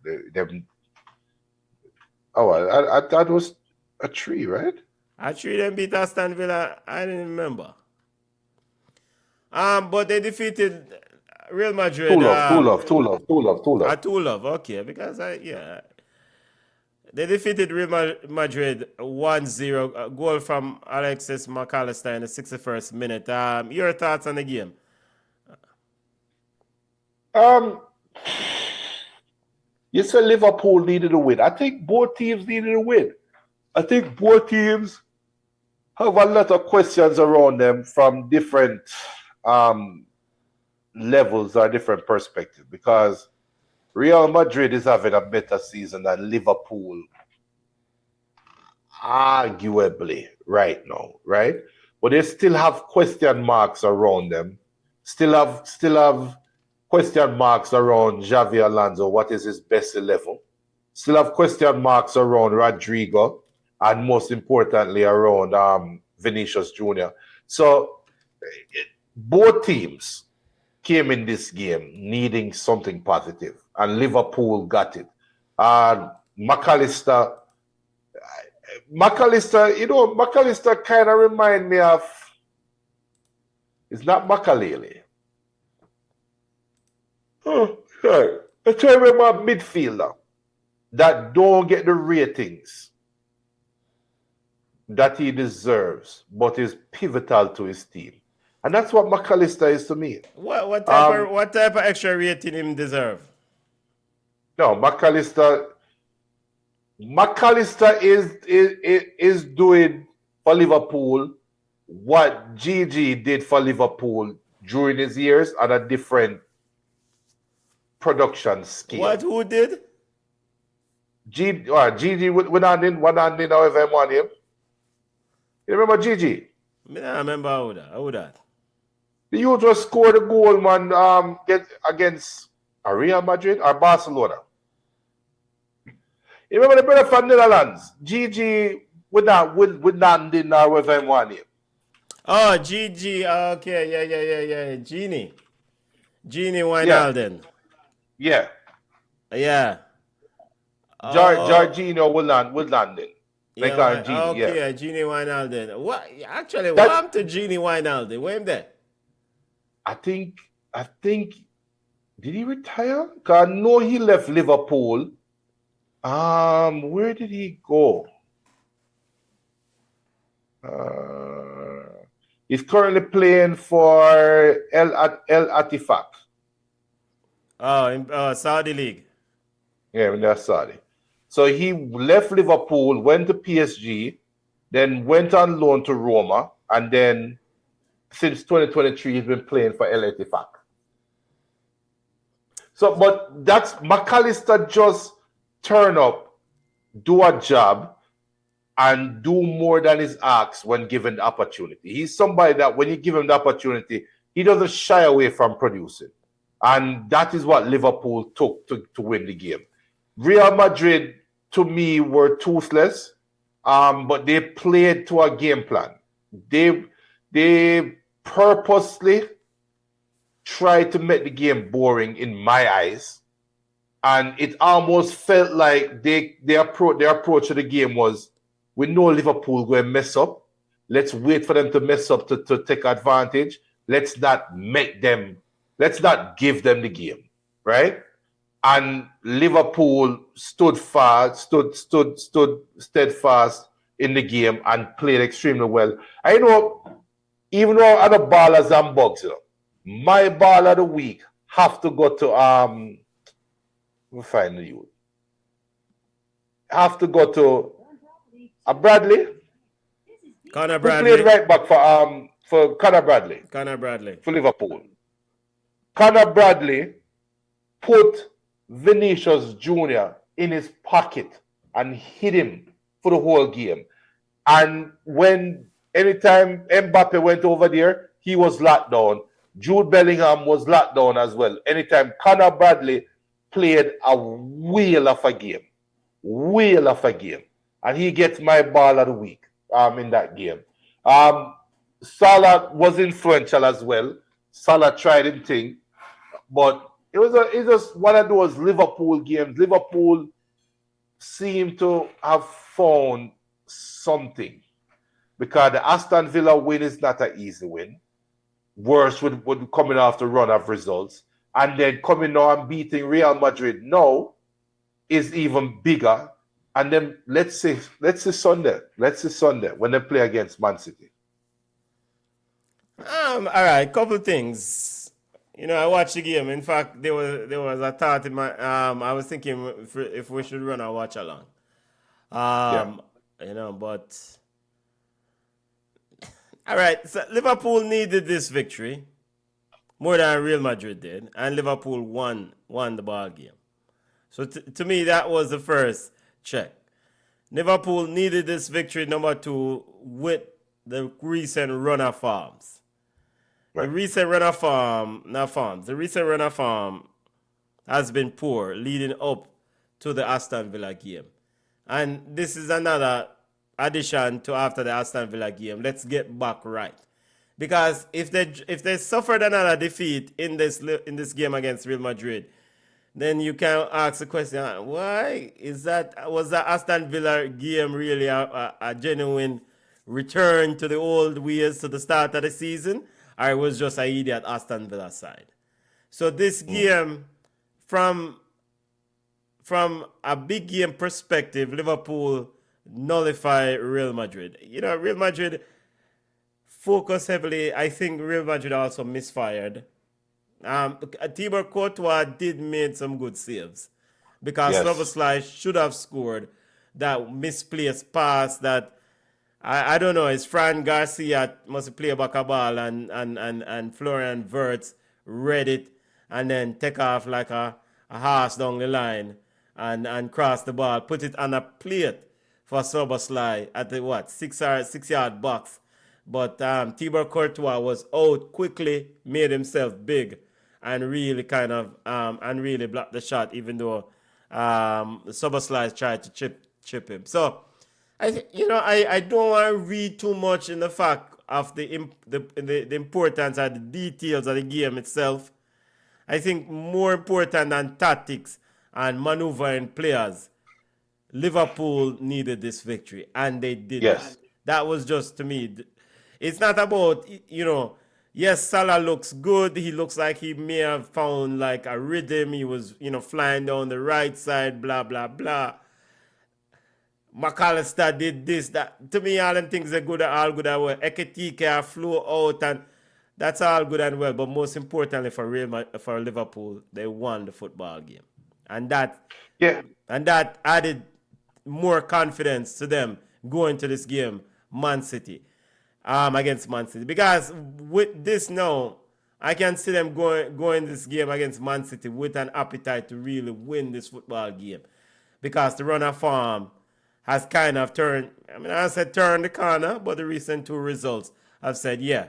I thought it was a 3, right? A 3 them beat Aston Villa. I didn't remember. But they defeated Real Madrid. 2-love. 2-love, okay. Because they defeated Real Madrid 1-0. A goal from Alexis McAllister in the 61st minute. Your thoughts on the game? You said Liverpool needed a win. I think both teams needed a win. I think both teams have a lot of questions around them from different levels or different perspectives, because Real Madrid is having a better season than Liverpool, arguably, right now, right? But they still have question marks around them. Still have question marks around Xavi Alonso. What is his best level? Still have question marks around Rodrigo, and most importantly around Vinicius Jr. So both teams came in this game needing something positive, and Liverpool got it. McAllister, McAllister kind of remind me of, it's not Makalele. Sorry. Let's try to remember a midfielder that don't get the ratings that he deserves, but is pivotal to his team. And that's what McAllister is to me. What type of extra rating him deserve? No, McAllister is doing for Liverpool what Gigi did for Liverpool during his years on a different production scale. What? Who did? Gigi with however I want him. You remember Gigi? I remember how that. The youth just scored a goal, man, get against Real Madrid or Barcelona. You remember the brother from Netherlands? Gigi with Nandin or whatever I want him. Oh, Gigi. Okay, yeah. Genie Wijnaldum. Yeah. Yeah. Jorginho with London. They call him Genie. Okay, Yeah. Genie Wijnaldum. What happened to Genie Wijnaldum? Where him there? I think did he retire? Because I know he left Liverpool Where did he go? He's currently playing for El Atifak. Oh, in Saudi League. Yeah, in that Saudi. So he left Liverpool, went to PSG, then went on loan to Roma, and then since 2023 he's been playing for El Atifak. So, but that's McAllister just turn up, do a job, and do more than his asked when given the opportunity. He's somebody that when you give him the opportunity, he doesn't shy away from producing. And that is what Liverpool took to win the game. Real Madrid, to me, were toothless, but they played to a game plan. They purposely tried to make the game boring in my eyes. And it almost felt like their approach to the game was, we know Liverpool going to mess up. Let's wait for them to mess up to take advantage. Let's not give them the game, right? And Liverpool stood steadfast in the game and played extremely well. I know, even though other ballers and bugs, my ball of the week have to go to we'll find you. Have to go to Bradley. Conor Bradley. Who played right back for Conor Bradley. Conor Bradley. For Liverpool. Conor Bradley put Vinicius Jr. in his pocket and hit him for the whole game. And anytime Mbappe went over there, he was locked down. Jude Bellingham was locked down as well. Anytime Conor Bradley played a whale of a game. And he gets my ball of the week in that game. Salah was influential as well. Salah tried his thing. But it's just one of those Liverpool games. Liverpool seemed to have found something. Because the Aston Villa win is not an easy win. Worse would coming off the run of results. And then coming now and beating Real Madrid now is even bigger. And then let's see Sunday when they play against Man City. All right, couple things. I watched the game. In fact, there was a thought in my I was thinking if we should run a watch along. But all right, so Liverpool needed this victory more than Real Madrid did, and Liverpool won the ball game. So to me, that was the first check. Liverpool needed this victory, number 2, with the recent run of forms. Right. The recent run of form has been poor leading up to the Aston Villa game. And this is another addition to after the Aston Villa game. Let's get back right. Because if they suffered another defeat in this game against Real Madrid, then you can ask the question, why was that Aston Villa game really a genuine return to the old ways to the start of the season, or it was just an idiot Aston Villa side? So this game, from a big game perspective, Liverpool nullify Real Madrid. Real Madrid focus heavily. I think Real Madrid also misfired. Thibaut Courtois did make some good saves because Szoboszlai should have scored that misplaced pass that I don't know. It's Fran Garcia must play back a ball and Florian Wirtz read it and then take off like a horse down the line and cross the ball, put it on a plate for Szoboszlai at the 6 yard box. But Thibaut Courtois was out quickly, made himself big, and really really blocked the shot, even though Szoboszlai tried to chip him. So I don't want to read too much in the fact of the importance of the details of the game itself. I think more important than tactics and maneuvering players, Liverpool needed this victory, and they did that. That was just, to me, it's not about, yes, Salah looks good. He looks like he may have found like a rhythm. He was, flying down the right side, blah, blah, blah. McAllister did this, that. To me, all them things are good, all good and well. Ekitike flew out, and that's all good and well. But most importantly for Liverpool, they won the football game, and that added more confidence to them going to this game, Man City, against Man City. Because with this now, I can see them going this game against Man City with an appetite to really win this football game, because the run of form has kind of turned. I mean, I said turn the corner, but the recent 2 results have said, yeah,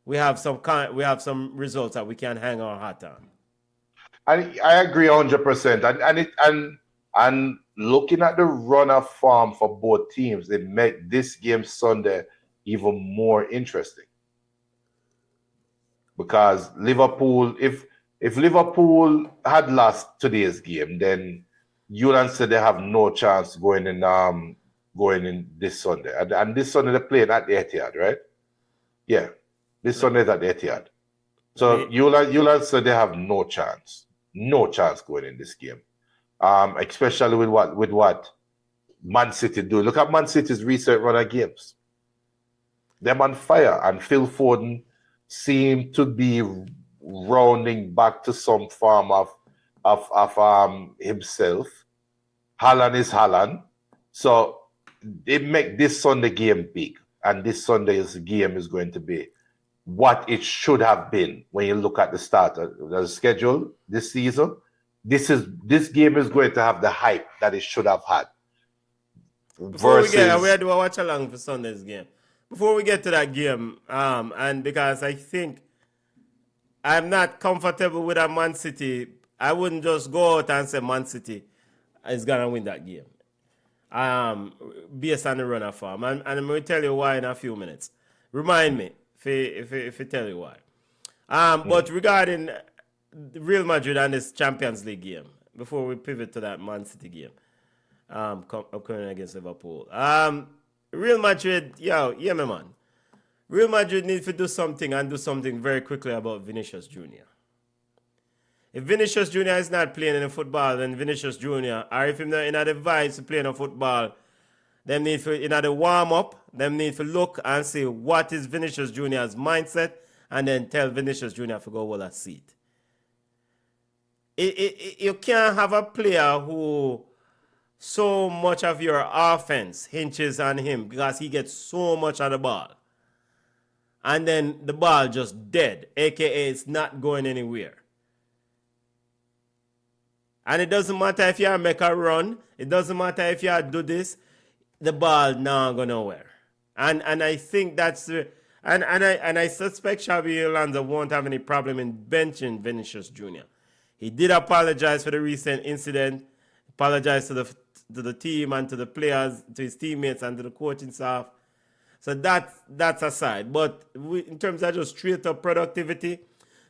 we have some results that we can hang our hat on. I agree 100%. And looking at the run of form for both teams, it make this game Sunday even more interesting. Because Liverpool, if Liverpool had lost today's game, then Yulan said they have no chance going in this Sunday. And this Sunday they're playing at the Etihad, right? Yeah. This Sunday is at the Etihad. So Yulan said they have no chance going in this game. Especially with what Man City do. Look at Man City's recent run of games. They're on fire, and Phil Foden seemed to be rounding back to some form of himself. Haaland is Haaland. So they make this Sunday game big, and this Sunday's game is going to be what it should have been when you look at the start of the schedule this season. This game is going to have the hype that it should have had. Before we do a watch along for Sunday's game. Before we get to that game, and because I think I'm not comfortable with a Man City, I wouldn't just go out and say Man City is gonna win that game. Based on the run of form, and I'm going to tell you why in a few minutes. Remind me if I tell you why. But regarding Real Madrid and this Champions League game, before we pivot to that Man City game, upcoming against Liverpool. Real Madrid, yeah, my man. Real Madrid needs to do something, and do something very quickly about Vinicius Jr. If Vinicius Jr. is not playing in football, then Vinicius Jr., or if he's not in the vibes to play in football, them need to, in the warm-up, them need to look and see what is Vinicius Jr.'s mindset, and then tell Vinicius Jr. to go hold a seat. You can't have a player who so much of your offense hinges on him because he gets so much of the ball. And then the ball just dead, a.k.a. it's not going anywhere. And it doesn't matter if you make a run, it doesn't matter if you do this, the ball not go nowhere. And I think that's and I suspect Xabi Alonso won't have any problem in benching Vinicius Jr. He did apologize for the recent incident, apologize to the team and to the players, to his teammates and to the coaching staff. So that's aside. But in terms of just straight up productivity,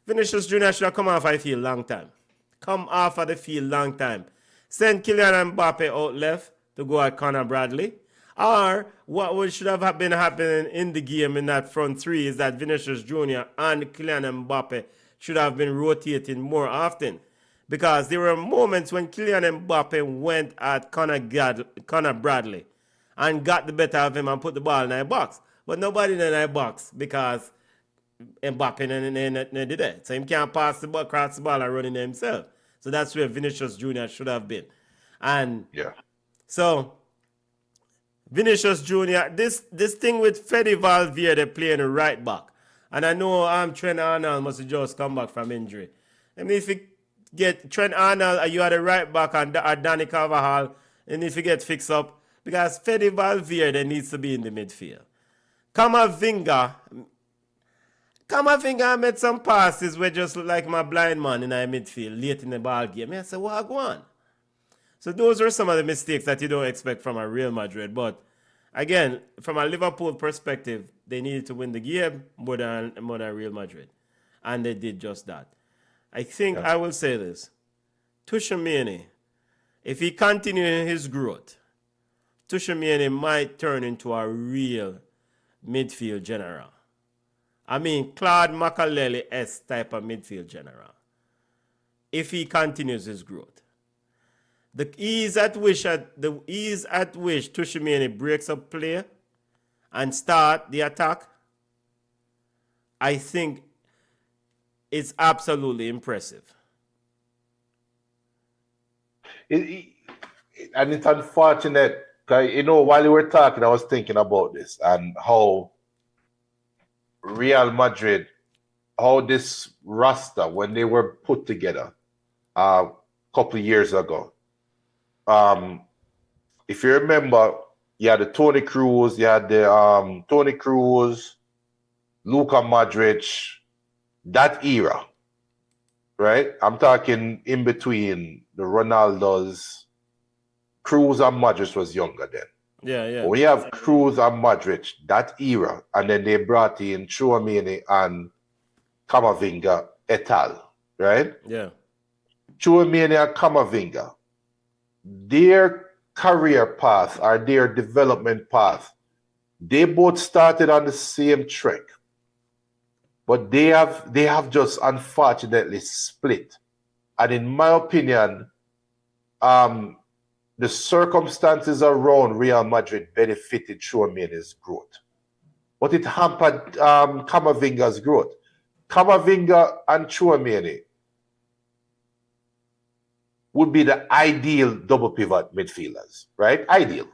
Vinicius Jr. should have come off the field long time. Come off of the field long time. Send Kylian Mbappe out left to go at Conor Bradley. Or what should have been happening in the game in that front three is that Vinicius Jr. and Kylian Mbappe should have been rotating more often. Because there were moments when Kylian Mbappe went at Conor Bradley and got the better of him and put the ball in the box. But nobody in the box because Mbappe did that. So he can't pass the ball, cross the ball and run in himself. So that's where Vinicius Jr. should have been. And yeah. So Vinicius Jr., this thing with Fede Valverde playing a right back. And I know Trent Arnold must have just come back from injury. I mean, if you get Trent Arnold, you are the right back, and Danny Carvajal, and if you get fixed up, because Fede Valverde needs to be in the midfield. Camavinga made some passes where just look like my blind man in the midfield late in the ball game. I said, what go on? So those are some of the mistakes that you don't expect from a Real Madrid. But again, from a Liverpool perspective, they needed to win the game more than Real Madrid. And they did just that. I think I will say this. Tuchel, if he continues his growth, Tuchel might turn into a real midfield general. I mean, Claude Makelele-esque type of midfield general. If he continues his growth. the ease at which Tushimeni breaks up play and start the attack, I think it's absolutely impressive. And it's unfortunate, because, while you were talking, I was thinking about this and how Real Madrid, how this roster, when they were put together a couple of years ago, if you remember, you had the Toni Kroos, Luka Modric, that era, right? I'm talking in between the Ronaldos. Kroos and Modric was younger then. Yeah. When you have Kroos and Modric, that era, and then they brought in Chouameni and Camavinga et al., right? Yeah. Chouameni and Camavinga, their career path or their development path, they both started on the same track, but they have just unfortunately split. And in my opinion, the circumstances around Real Madrid benefited Chouameni's growth, but it hampered Camavinga's growth. Camavinga and Chouameni would be the ideal double pivot midfielders, right? Ideal.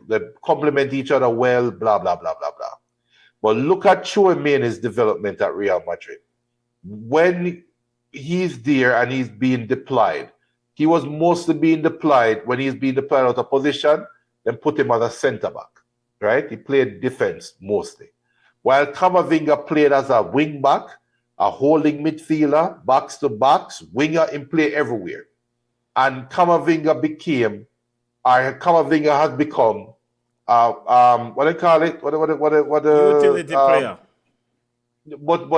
They complement each other well, blah, blah, blah, blah, blah. But look at Chouameni's development at Real Madrid. When he's there and he's being deployed, he was mostly being deployed when he's being deployed out of position, then put him as a centre back, right? He played defense mostly. While Camavinga played as a wing back, a holding midfielder, box to box, winger in play everywhere. And Camavinga has become, what do you call it? Utility player. What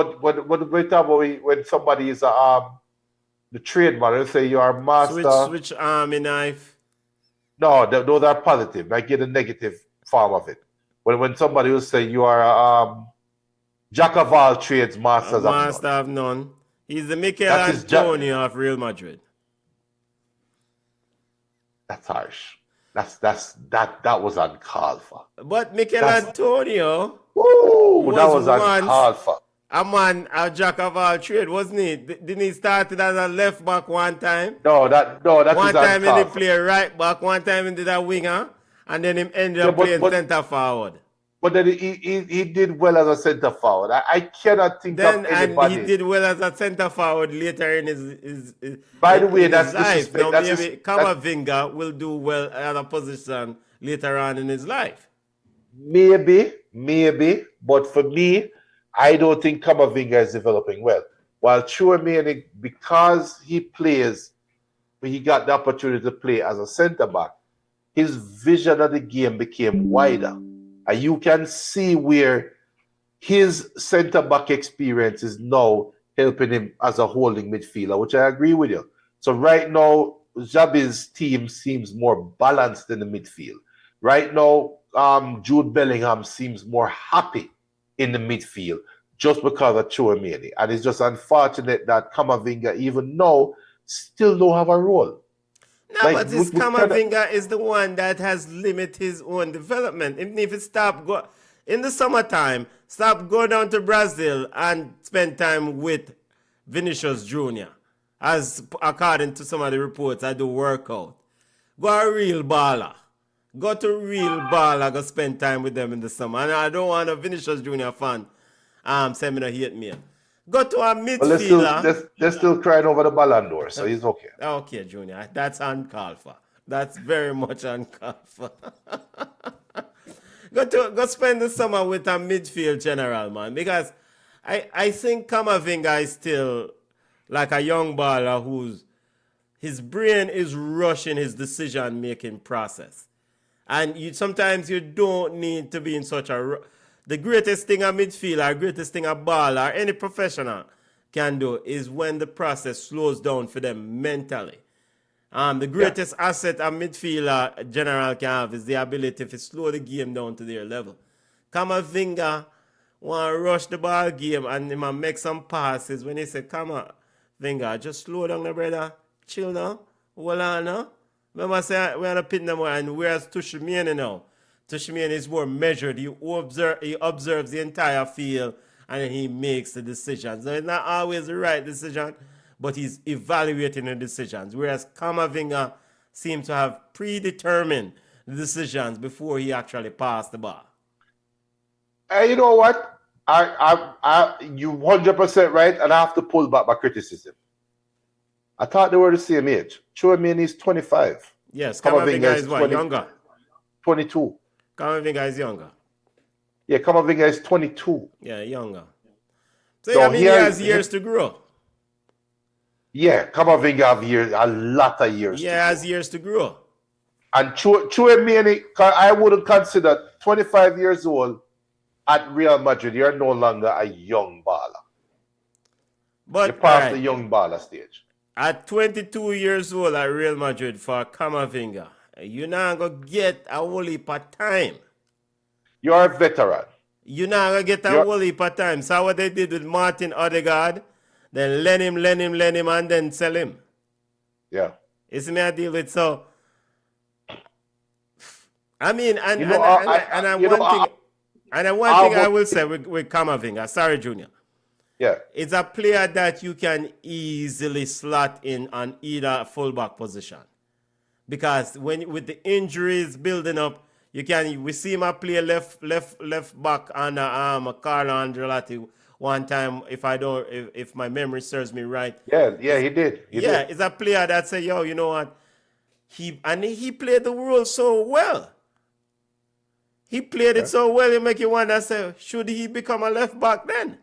we talk about when somebody is the trademark, let's say you are master. Switch army knife. No, those are positive. Like get the negative form of it. When somebody will say you are jack of all trades, master of none. He's the Mikel Antonio of Real Madrid. That's harsh. That was uncalled for. But Mikel Antonio, that was uncalled for. A jack of all trade, wasn't he? Didn't he start as a left back one time? No, that one is time uncalled he played right back, one time he did a winger, and then he ended up playing centre forward. But then he did well as a centre forward. I cannot think of anybody. And he did well as a centre forward later in his By the way, that's life. Now maybe Camavinga will do well at a position later on in his life. Maybe. But for me, I don't think Camavinga is developing well. While Chouameni, because he got the opportunity to play as a centre back, his vision of the game became wider. And you can see where his centre back experience is now helping him as a holding midfielder, which I agree with you. So right now, Xabi's team seems more balanced in the midfield. Right now, Jude Bellingham seems more happy in the midfield just because of Chouameni. And it's just unfortunate that Camavinga, even now, still don't have a role. No, but this Camavinga is the one that has limited his own development. Even if it in the summertime, go down to Brazil and spend time with Vinicius Jr. As according to some of the reports, I do workout. Go to real baller, go spend time with them in the summer. And I don't want a Vinicius Jr. fan send me to hate me. Go to a midfielder. They're still crying over the Ballon d'Or, so he's okay. Okay, Junior. That's uncalled for. That's very much uncalled for. Go spend the summer with a midfield general, man. Because I think Camavinga is still like a young baller his brain is rushing his decision-making process. And sometimes you don't need to be in such a... The greatest thing a midfielder, greatest thing a baller, any professional can do is when the process slows down for them mentally. The greatest asset a midfielder general can have is the ability to slow the game down to their level. Camavinga want to rush the ball game and he might make some passes when he say, Camavinga, just slow down, brother. Chill now. Hold on now. Remember, say we're not pitting them, and whereas Tushimiene now, Tushimiene is more measured. He observes the entire field, and then he makes the decisions. So it's not always the right decision, but he's evaluating the decisions. Whereas Kamavinga seems to have predetermined the decisions before he actually passed the ball. You know what? You 100% right, and I have to pull back my criticism. I thought they were the same age. Chouameni is 25. Yes, Kamavinga is what, younger? 22. Kamavinga is younger. Yeah, Kamavinga is 22. Yeah, younger. So, I mean, he has years to grow. Yeah, Kamavinga have years, a lot of years. Yeah, has years to grow. And Chouameni, I wouldn't consider 25 years old at Real Madrid. You're no longer a young baller. But you're past the young baller stage. At 22 years old at Real Madrid for Kamavinga, you're not going to get a whole heap of time. You're a veteran. You're not going to get a whole heap of time. So what they did with Martin Odegaard, then lend him, and then sell him. Yeah. It's me I deal with. So, I mean, one thing I will say with Kamavinga, sorry, Junior. Yeah. It's a player that you can easily slot in on either fullback position. Because with the injuries building up, we see him play left back on Carlo Ancelotti one time, if my memory serves me right. Yeah, he did. It's a player that say, yo, you know what? He played the role so well. He played it so well, you make you wonder, say, should he become a left back then?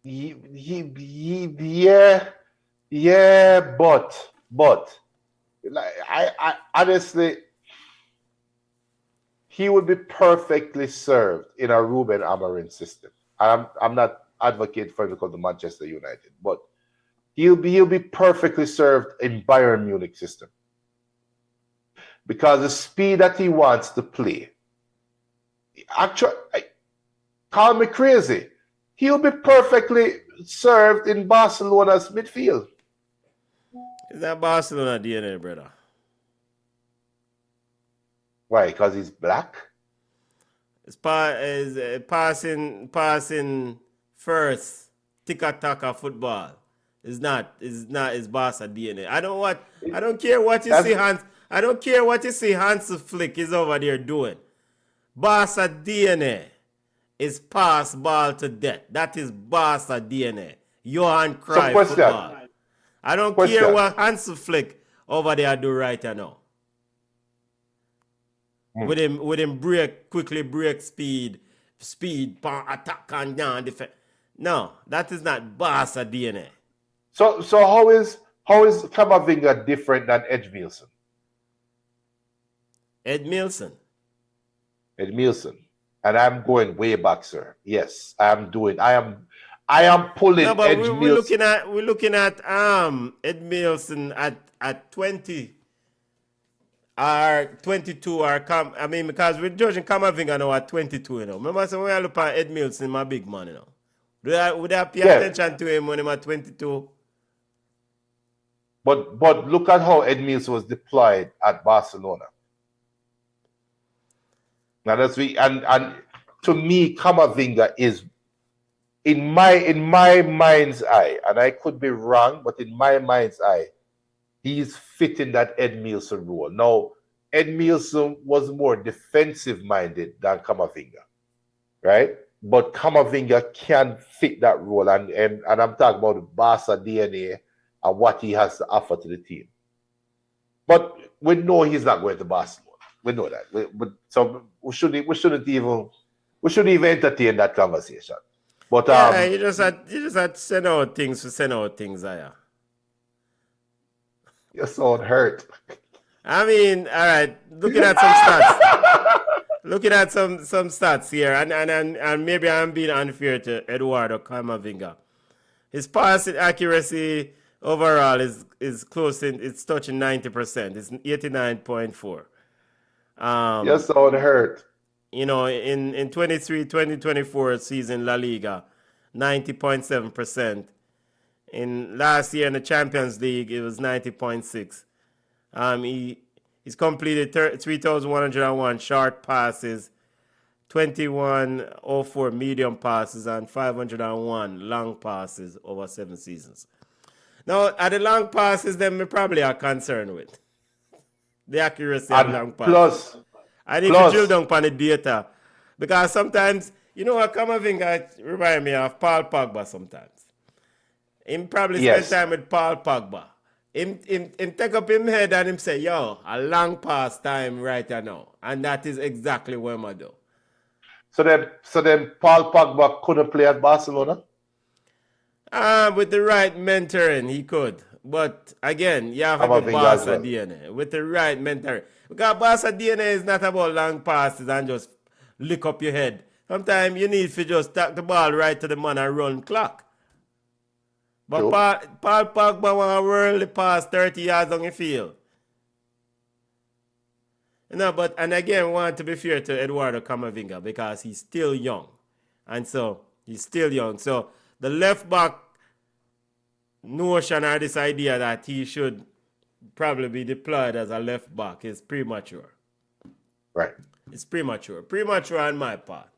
But like, I honestly, he would be perfectly served in a Ruben Amorim system. I'm not advocating for him to come to Manchester United, but he'll be perfectly served in Bayern Munich system. Because the speed that he wants to play, actually, call me crazy, he'll be perfectly served in Barcelona's midfield. Is that Barcelona DNA, brother? Why? Because he's black? It's passing first, tiki-taka football. It's not his Barca DNA. I don't care what you see Hans. I don't care what you see Hans Flick is over there doing. Barca DNA is pass ball to death. That is Barca DNA. Johan Cruyff football. I don't care what Hans Flick over there do right now. With him quickly break speed, attack and down defense. No, that is not Barca DNA. So how is Kamavinga different than Ed Milson? Ed Milson. And I'm going way back, sir. Yes, I am pulling Ed Milson. We're looking at Ed Milson at 20 or 22 because we're judging Kamavinga now at 22, you know. Remember when I look at Ed Milson, my big man, you know. Would I pay attention to him when he was 22? But look at how Ed Milson was deployed at Barcelona. Now and to me, Kamavinga is in my mind's eye, and I could be wrong, but in my mind's eye, he's fitting that Ed Milson role. Now, Ed Milson was more defensive minded than Kamavinga, right? But Kamavinga can fit that role, and I'm talking about the Barca DNA and what he has to offer to the team. But we know he's not going to Barcelona. We know that. So we shouldn't even entertain that conversation. But you just had to send out things, Aya. You sound hurt. I mean, all right, looking at some stats here, and maybe I'm being unfair to Eduardo Camavinga. His passing accuracy overall is close it's touching 90%. It's 89.4. You sound hurt. You know, in 2023-2024 season La Liga, 90.7%. In last year in the Champions League, it was 90.6. He's completed 3,101 short passes, 2104 medium passes, and 501 long passes over 7 seasons. Now, at the long passes, then we probably are concerned with the accuracy of long passes. I need to drill down on the data. Because sometimes, you know what, Kamavinga remind me of Paul Pogba sometimes. Him probably spend time with Paul Pogba. Him take up him head and him say, yo, a long pass time right now. And that is exactly what I do. So then Paul Pogba couldn't play at Barcelona? With the right mentoring, he could. But again, you have a good Barca DNA. With the right mentoring. Because Barca DNA is not about long passes and just lick up your head. Sometimes you need to just tack the ball right to the man and run clock. But Paul Pogba want to whirl pass 30 yards on the field. And again, we want to be fair to Eduardo Camavinga because he's still young. And so, he's still young. So, the left back notion or this idea that he should probably be deployed as a left back is premature. Right. It's premature. Premature on my part.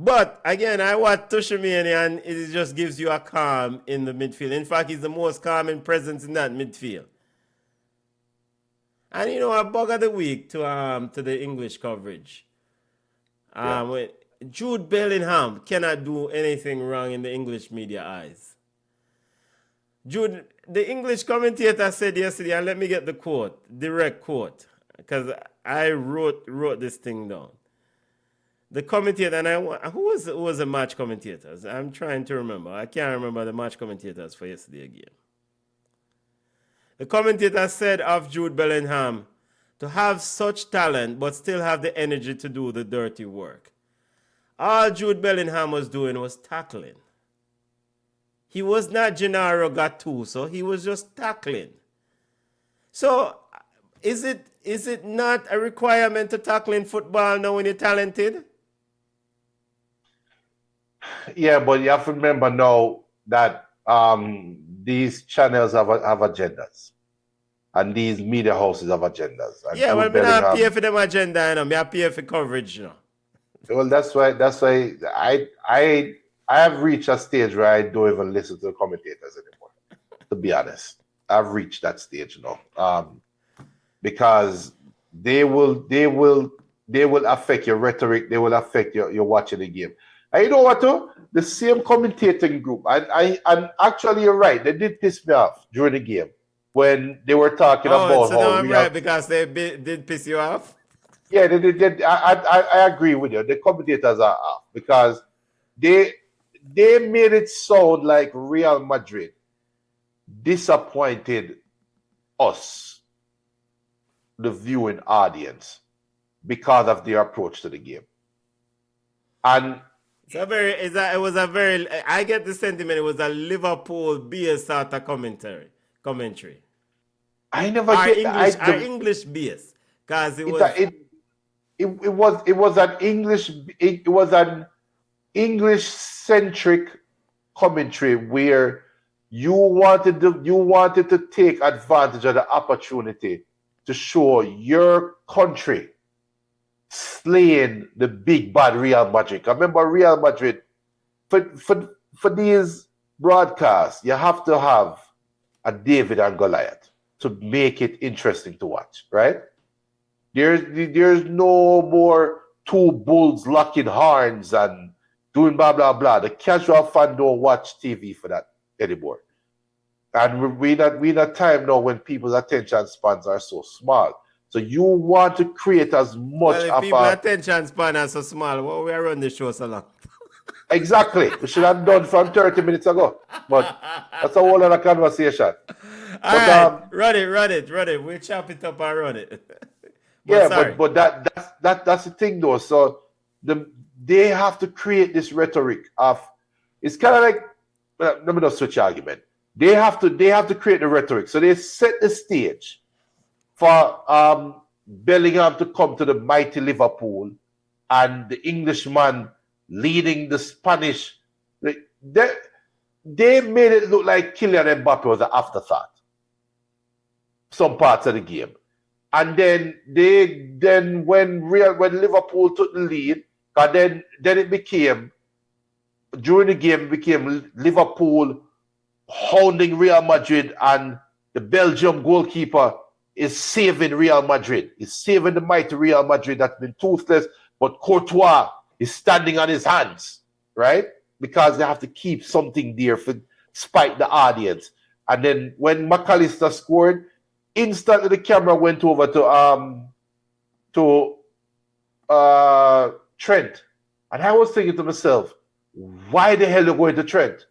But again, I watch Tushimani and it just gives you a calm in the midfield. In fact, he's the most calming presence in that midfield. And you know, a bug of the week to the English coverage. Jude Bellingham cannot do anything wrong in the English media eyes. Jude, the English commentator said yesterday, and let me get the quote, direct quote, because I wrote this thing down. The commentator, and who was the match commentators? I'm trying to remember. I can't remember the match commentators for yesterday again. The commentator said of Jude Bellingham to have such talent but still have the energy to do the dirty work. All Jude Bellingham was doing was tackling. He was not Gennaro Gattuso. He was just tackling. So, is it not a requirement to tackle in football now when you're talented? Yeah, but you have to remember now that these channels have agendas. And these media houses have agendas. And yeah, well, I don't pay for them agenda, you know. I pay for coverage, you know. Well, that's why I have reached a stage where I don't even listen to the commentators anymore. To be honest, I've reached that stage now, because they will affect your rhetoric. They will affect your watching the game. And you know what? Though? The same commentating group, and actually you're right. They did piss me off during the game when they were talking about so how I'm right because they did piss you off. Yeah, they did. I agree with you. The commentators are off because they made it sound like Real Madrid disappointed us, the viewing audience, because of their approach to the game. And it was a very I get the sentiment it was a Liverpool BS sort of commentary. I never get our English BS because it was an English centric commentary where you wanted to take advantage of the opportunity to show your country slaying the big bad Real Madrid. I remember Real Madrid for these broadcasts, you have to have a David and Goliath to make it interesting to watch, right? There's no more two bulls locking horns and doing blah blah blah. The casual fan don't watch TV for that anymore. And we're in a time now when people's attention spans are so small. So you want to create as much of people's attention span are so small. What we are running the show so long? Exactly. We should have done from 30 minutes ago. But that's a whole other conversation. All right, run it. We'll chop it up and run it. but that's the thing though. So they have to create this rhetoric of, it's kind of like, let me not switch argument. They have to create the rhetoric. So they set the stage for Bellingham to come to the mighty Liverpool and the Englishman leading the Spanish. they made it look like Kylian Mbappe was an afterthought. Some parts of the game. And then when Liverpool took the lead, but then it became during the game it became Liverpool hounding Real Madrid, and the Belgium goalkeeper is saving Real Madrid. He's saving the mighty Real Madrid that's been toothless, but Courtois is standing on his hands, right? Because they have to keep something there for spite the audience. And then when McAllister scored, instantly the camera went over to Trent. And I was thinking to myself, why the hell are you going to Trent?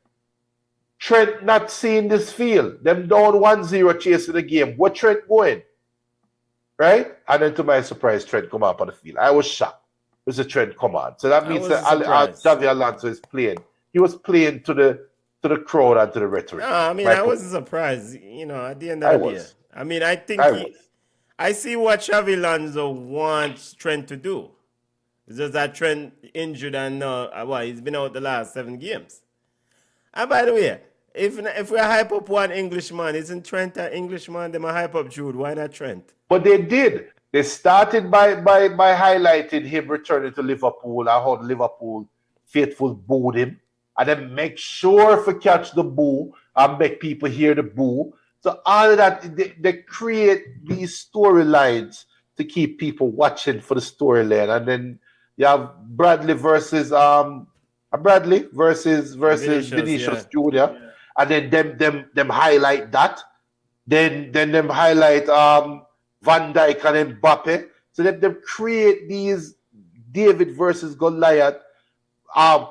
Trent not seeing this field. Them down 1-0 chasing the game. Where Trent going? Right? And then to my surprise, Trent come up on the field. I was shocked. It was a Trent come on. So that means that Xavi Alonso is playing. He was playing to the crowd and to the rhetoric. No, I mean, I wasn't surprised. At the end of the day. I mean, I think I see what Xavi Alonso wants Trent to do. It's just that Trent injured and he's been out the last 7 games. And by the way, if we hype up one Englishman, isn't Trent an Englishman? They might hype up Jude. Why not Trent? But they did. They started by highlighting him returning to Liverpool and how the Liverpool faithful booed him. And then make sure to catch the boo and make people hear the boo. So all of that, they create these storylines to keep people watching for the storyline. And then you have Bradley versus Vinicius Jr. Yeah. And then them highlight that. Then them highlight Van Dijk and Mbappe. So them create these David versus Goliath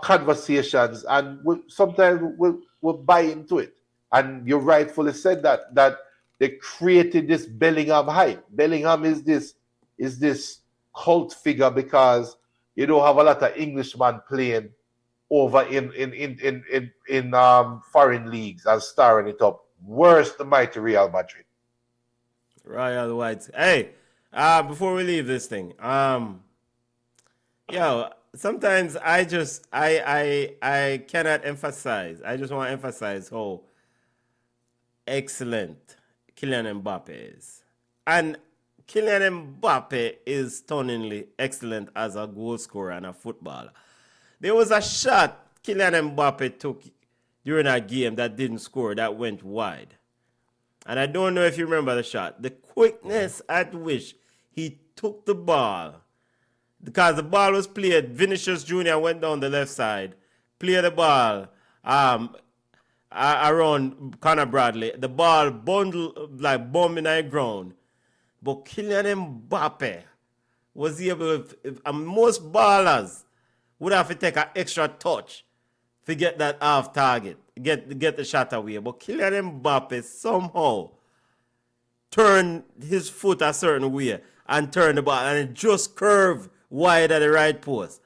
conversations, and sometimes we'll buy into it. And you rightfully said that they created this Bellingham hype. Bellingham is this cult figure because you don't have a lot of Englishmen playing over in foreign leagues and starring it up. Worse the mighty Real Madrid. Royal Whites. Hey, before we leave this thing, sometimes I cannot emphasize. I just want to emphasize how excellent Kylian Mbappe is. And Kylian Mbappe is stunningly excellent as a goal scorer and a footballer. There was a shot Kylian Mbappe took during a game that didn't score, that went wide. And I don't know if you remember the shot. The quickness at which he took the ball, because the ball was played, Vinicius Jr. went down the left side, played the ball around Conor Bradley. The ball bundled like bomb in the ground. But Kylian Mbappe was able to, and most ballers would have to take an extra touch to get that off target, get the shot away. But Kylian Mbappe somehow turned his foot a certain way and turned the ball, and it just curved wide at the right post.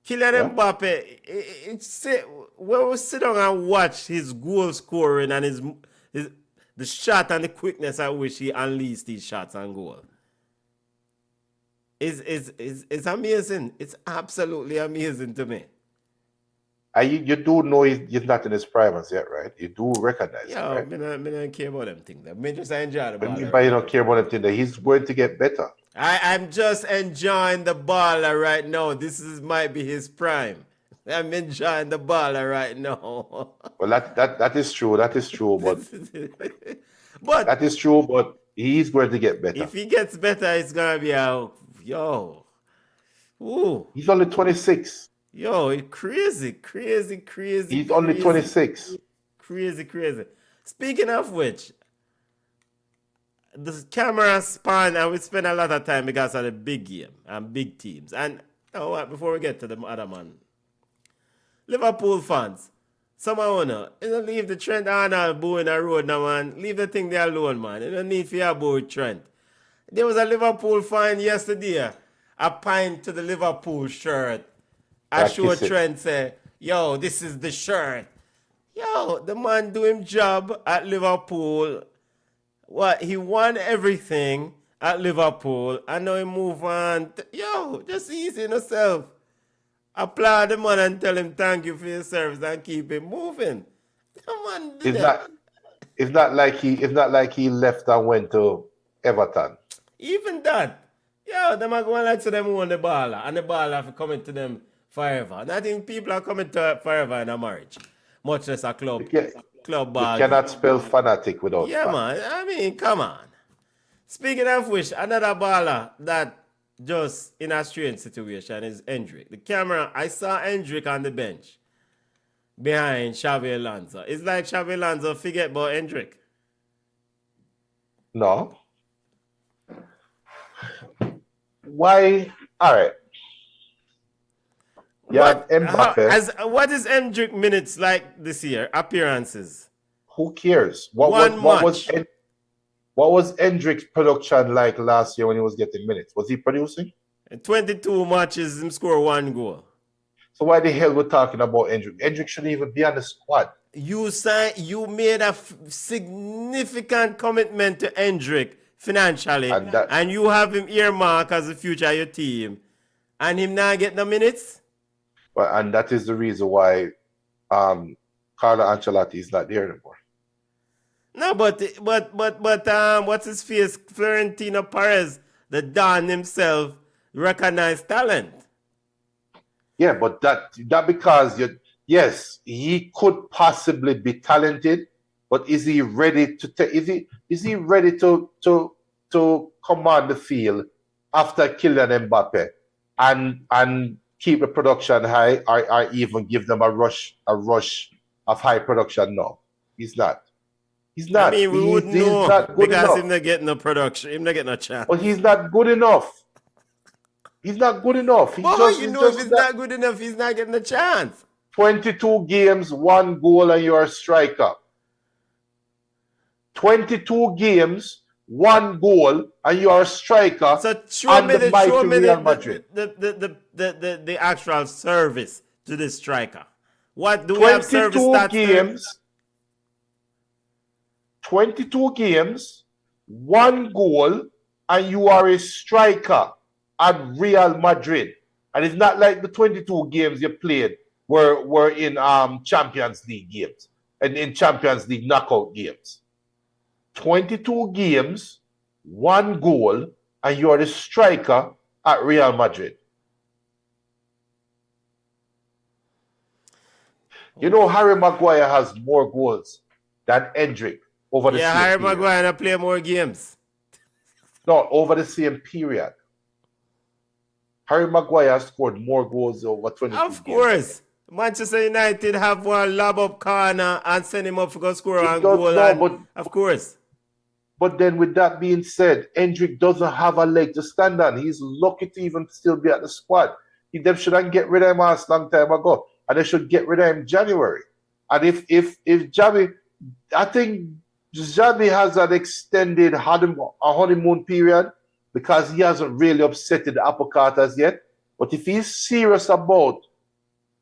Kylian Mbappe, when we sit down and watch his goal scoring and the shot and the quickness at which he unleashed these shots and goal, it's amazing. It's absolutely amazing to me. You do know he's not in his prime as yet, right? You do recognize it, right? I don't care about them things. I just enjoy the ball. But you don't care about them things. That he's going to get better. I'm just enjoying the baller right now. This might be his prime. I'm enjoying the baller right now. Well, that is true. That is true. But that is true. But he's going to get better. If he gets better, it's gonna be He's only 26. Crazy. He's only 26. Crazy. Speaking of which, the camera span, and we spend a lot of time because of the big game and big teams. And before we get to the other man, Liverpool fans, someone leave the Trent Arnold boo in the road now, man. Leave the thing there alone, man. You don't need for your boo with Trent. There was a Liverpool fan yesterday, a pint to the Liverpool shirt. I showed Trent say, this is the shirt. The man do him job at Liverpool. He won everything at Liverpool, and now he move on. Just easy yourself. applaud the man and tell him thank you for your service and keep it moving. Come on, do It's that. not. It's not like he left and went to Everton. Even that. Yo, them are going like to them who own the baller, and the baller have to come into them forever. And I think people are coming to forever in a marriage, much less a club ball. You cannot spell fanatic without. Yeah, fan. man. I mean, come on. Speaking of which, another baller that just in a strange situation is Hendrick. The camera, I saw Hendrick on the bench behind Xavi Alonso. It's like Xavi Alonso forget about Hendrick. No. Why? All right. Yeah, Mbappe. What is Hendrick minutes like this year? Appearances? Who cares? What was Hendrick's production like last year when he was getting minutes? Was he producing? In 22 matches, him score 1 goal. So why the hell we're talking about Hendrick? Hendrick shouldn't even be on the squad. You made a significant commitment to Hendrick financially, and you have him earmarked as the future of your team, and him not get the minutes. And that is the reason why Carlo Ancelotti is not there anymore. No, but what's his face? Florentino Perez, the Don himself, recognized talent. Yeah, but that because yes, he could possibly be talented, but is he ready to is he ready to command the field after Kylian Mbappe and keep the production high or even give them a rush of high production? No, he's not. He's not. I mean, we would know because he's not getting no production. He's not getting a chance. But he's not good enough. He's not good enough. If he's not good enough, he's not getting a chance. 22 games, 1 goal, and you're a striker. 22 games, 1 goal, and you're a striker. So show me the actual service to the striker. What do we have service stats games? 22 games, 1 goal, and you are a striker at Real Madrid. And it's not like the 22 games you played were in Champions League games and in Champions League knockout games. 22 games, 1 goal, and you are the striker at Real Madrid. You know, Harry Maguire has more goals than Hendrick over the same period. Harry Maguire play more games. No, over the same period. Harry Maguire scored more goals over 22 games. Of course. Manchester United have one lob up corner and send him up to go score a goal. Of course. But then with that being said, Hendrick doesn't have a leg to stand on. He's lucky to even still be at the squad. They shouldn't get rid of him a long time ago. And they should get rid of him in January. And if Xavi, I think Xavi has an extended honeymoon period because he hasn't really upset the apple cart as yet. But if he's serious about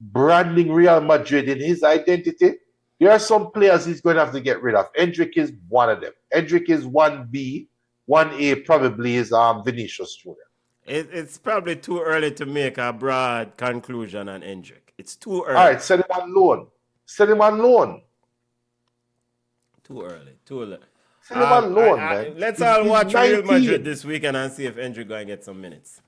branding Real Madrid in his identity, there are some players he's going to have to get rid of. Hendrick is one of them. Hendrick is 1B. 1A probably is Vinicius Jr. It's probably too early to make a broad conclusion on Hendrick. It's too early. All right, send him on loan. Send him on loan. Too early. Send him on loan, man. Let's all watch 19. Real Madrid this weekend and see if Hendrick going to get some minutes.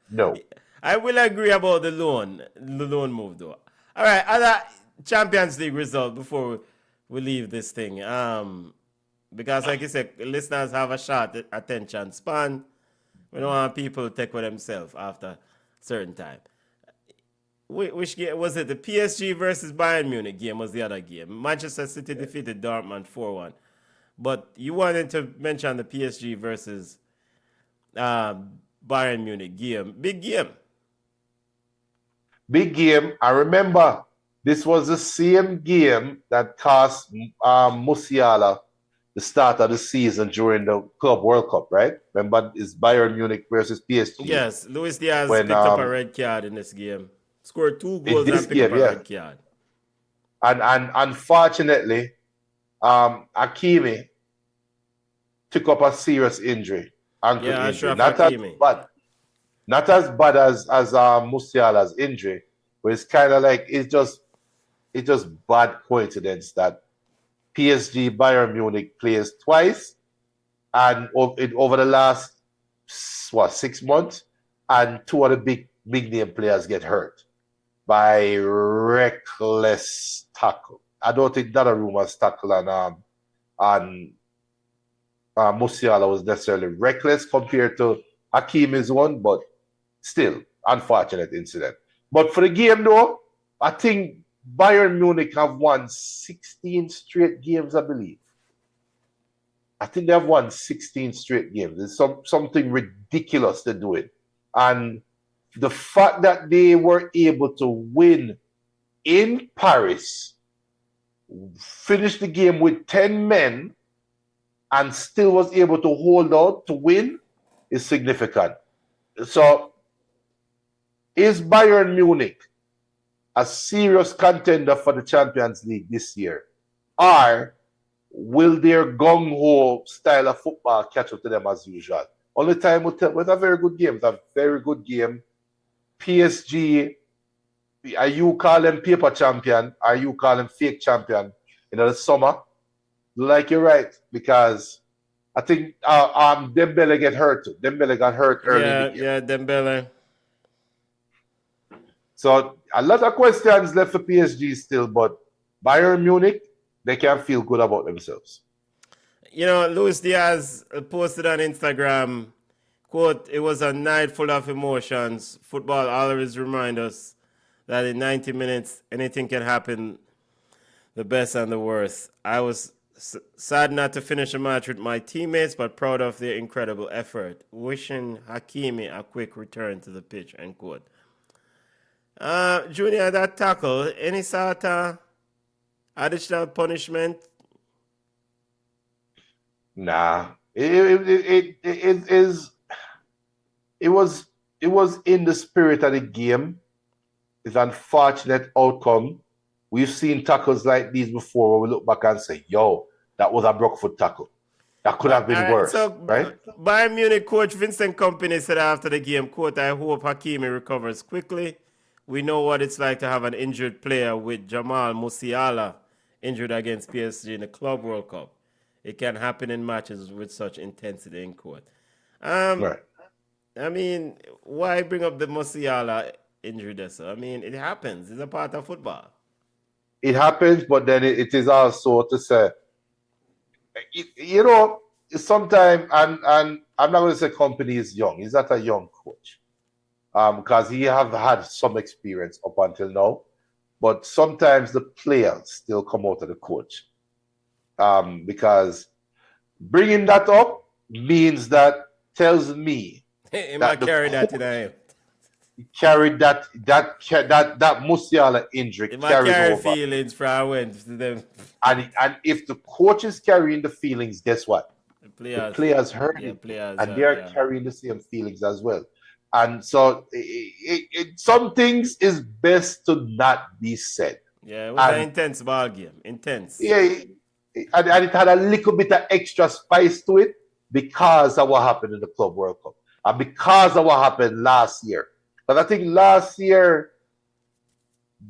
No. I will agree about the loan move, though. All right, other Champions League result before we leave this thing. Because, like you said, listeners have a short attention span. We don't want people to take for themselves after a certain time. Which game was it? The PSG versus Bayern Munich game was the other game. Manchester City defeated Dortmund 4-1. But you wanted to mention the PSG versus Bayern Munich game. Big game. Big game. I remember this was the same game that cost Musiala the start of the season during the Club World Cup, right? Remember, it's Bayern Munich versus PSG. Yes, Luis Diaz picked up a red card in this game. Scored 2 goals and picked up a red card. And unfortunately, Hakimi took up a serious injury. Ankle injury. Not Hakimi. Not as bad as Musiala's injury, but it's kind of like it's just bad coincidence that PSG Bayern Munich plays twice and over the last 6 months, and two of the big name players get hurt by reckless tackle. I don't think Donnarumma's tackle on Musiala was necessarily reckless compared to Hakimi's one, but still, unfortunate incident. But for the game, though, I think Bayern Munich have won 16 straight games, I believe. I think they have won 16 straight games. It's something ridiculous to do it. And the fact that they were able to win in Paris, finish the game with 10 men, and still was able to hold out to win is significant. So, is Bayern Munich a serious contender for the Champions League this year? Or will their gung-ho style of football catch up to them as usual? Only time will tell. With a very good game. It's a very good game. PSG, are you call them paper champion? Are you call them fake champion in the summer? Like you're right, because I think Dembele get hurt too. Dembele got hurt early in the game. Yeah, Dembele. So a lot of questions left for PSG still, but Bayern Munich, they can feel good about themselves. You know, Luis Diaz posted on Instagram, quote, "It was a night full of emotions. Football always reminds us that in 90 minutes, anything can happen, the best and the worst. I was sad not to finish the match with my teammates, but proud of their incredible effort. Wishing Hakimi a quick return to the pitch," end quote. Junior, that tackle, any sort of additional punishment? Nah, it was in the spirit of the game. It's an unfortunate outcome. We've seen tackles like these before where we look back and say, yo, that was a broke foot tackle. That could have been worse, right? Bayern Munich coach Vincent Kompany said after the game, quote, "I hope Hakimi recovers quickly. We know what it's like to have an injured player with Jamal Musiala injured against PSG in the Club World Cup. It can happen in matches with such intensity," in quote. Right. I mean, why bring up the Musiala injury there? So, I mean, it happens. It's a part of football. It happens, but then it is also to say, you know, sometimes, and I'm not going to say Kompany is young. He's not a young coach. Because he have had some experience up until now. But sometimes the players still come out of the coach. Because bringing that up tells me He might carry that in him. Carried that Musiala injury. He might carry feelings from when to them. And if the coach is carrying the feelings, guess what? The players heard it. And they are carrying the same feelings as well. And so some things is best to not be said. Yeah, it was an intense ball game. Intense. Yeah, and it had a little bit of extra spice to it because of what happened in the Club World Cup. And because of what happened last year. But I think last year,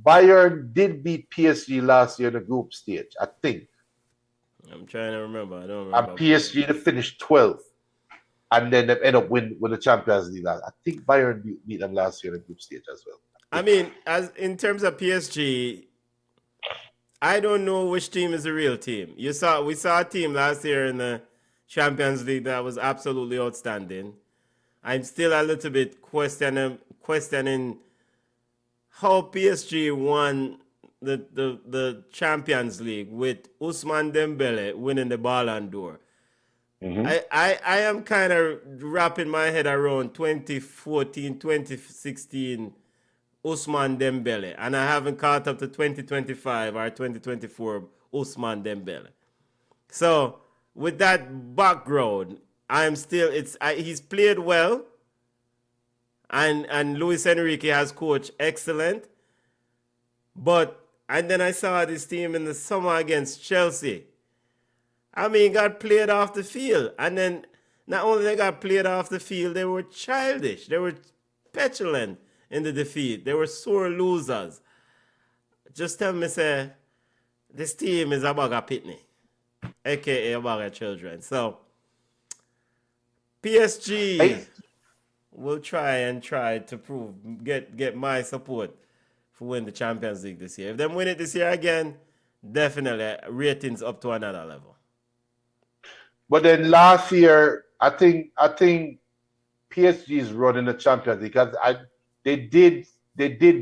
Bayern did beat PSG last year in the group stage, I think. I'm trying to remember. I don't remember. And PSG they finished 12th. And then they end up win the Champions League. I think Bayern beat them last year in the group stage as well. I mean, as in terms of PSG, I don't know which team is the real team. We saw a team last year in the Champions League that was absolutely outstanding. I'm still a little bit questioning how PSG won the Champions League with Ousmane Dembele winning the Ballon d'Or. Mm-hmm. I am kind of wrapping my head around 2014, 2016 Ousmane Dembele, and I haven't caught up to 2025 or 2024 Ousmane Dembele. So with that background, he's played well, and Luis Enrique has coached excellent. And then I saw this team in the summer against Chelsea. I mean, got played off the field. And then not only they got played off the field, they were childish. They were petulant in the defeat. They were sore losers. Just tell me, say, this team is a bag of pitney, aka a bag of children. So, PSG will try to get my support for win the Champions League this year. If they win it this year again, definitely ratings up to another level. But then last year, I think PSG's run in the Champions League because they did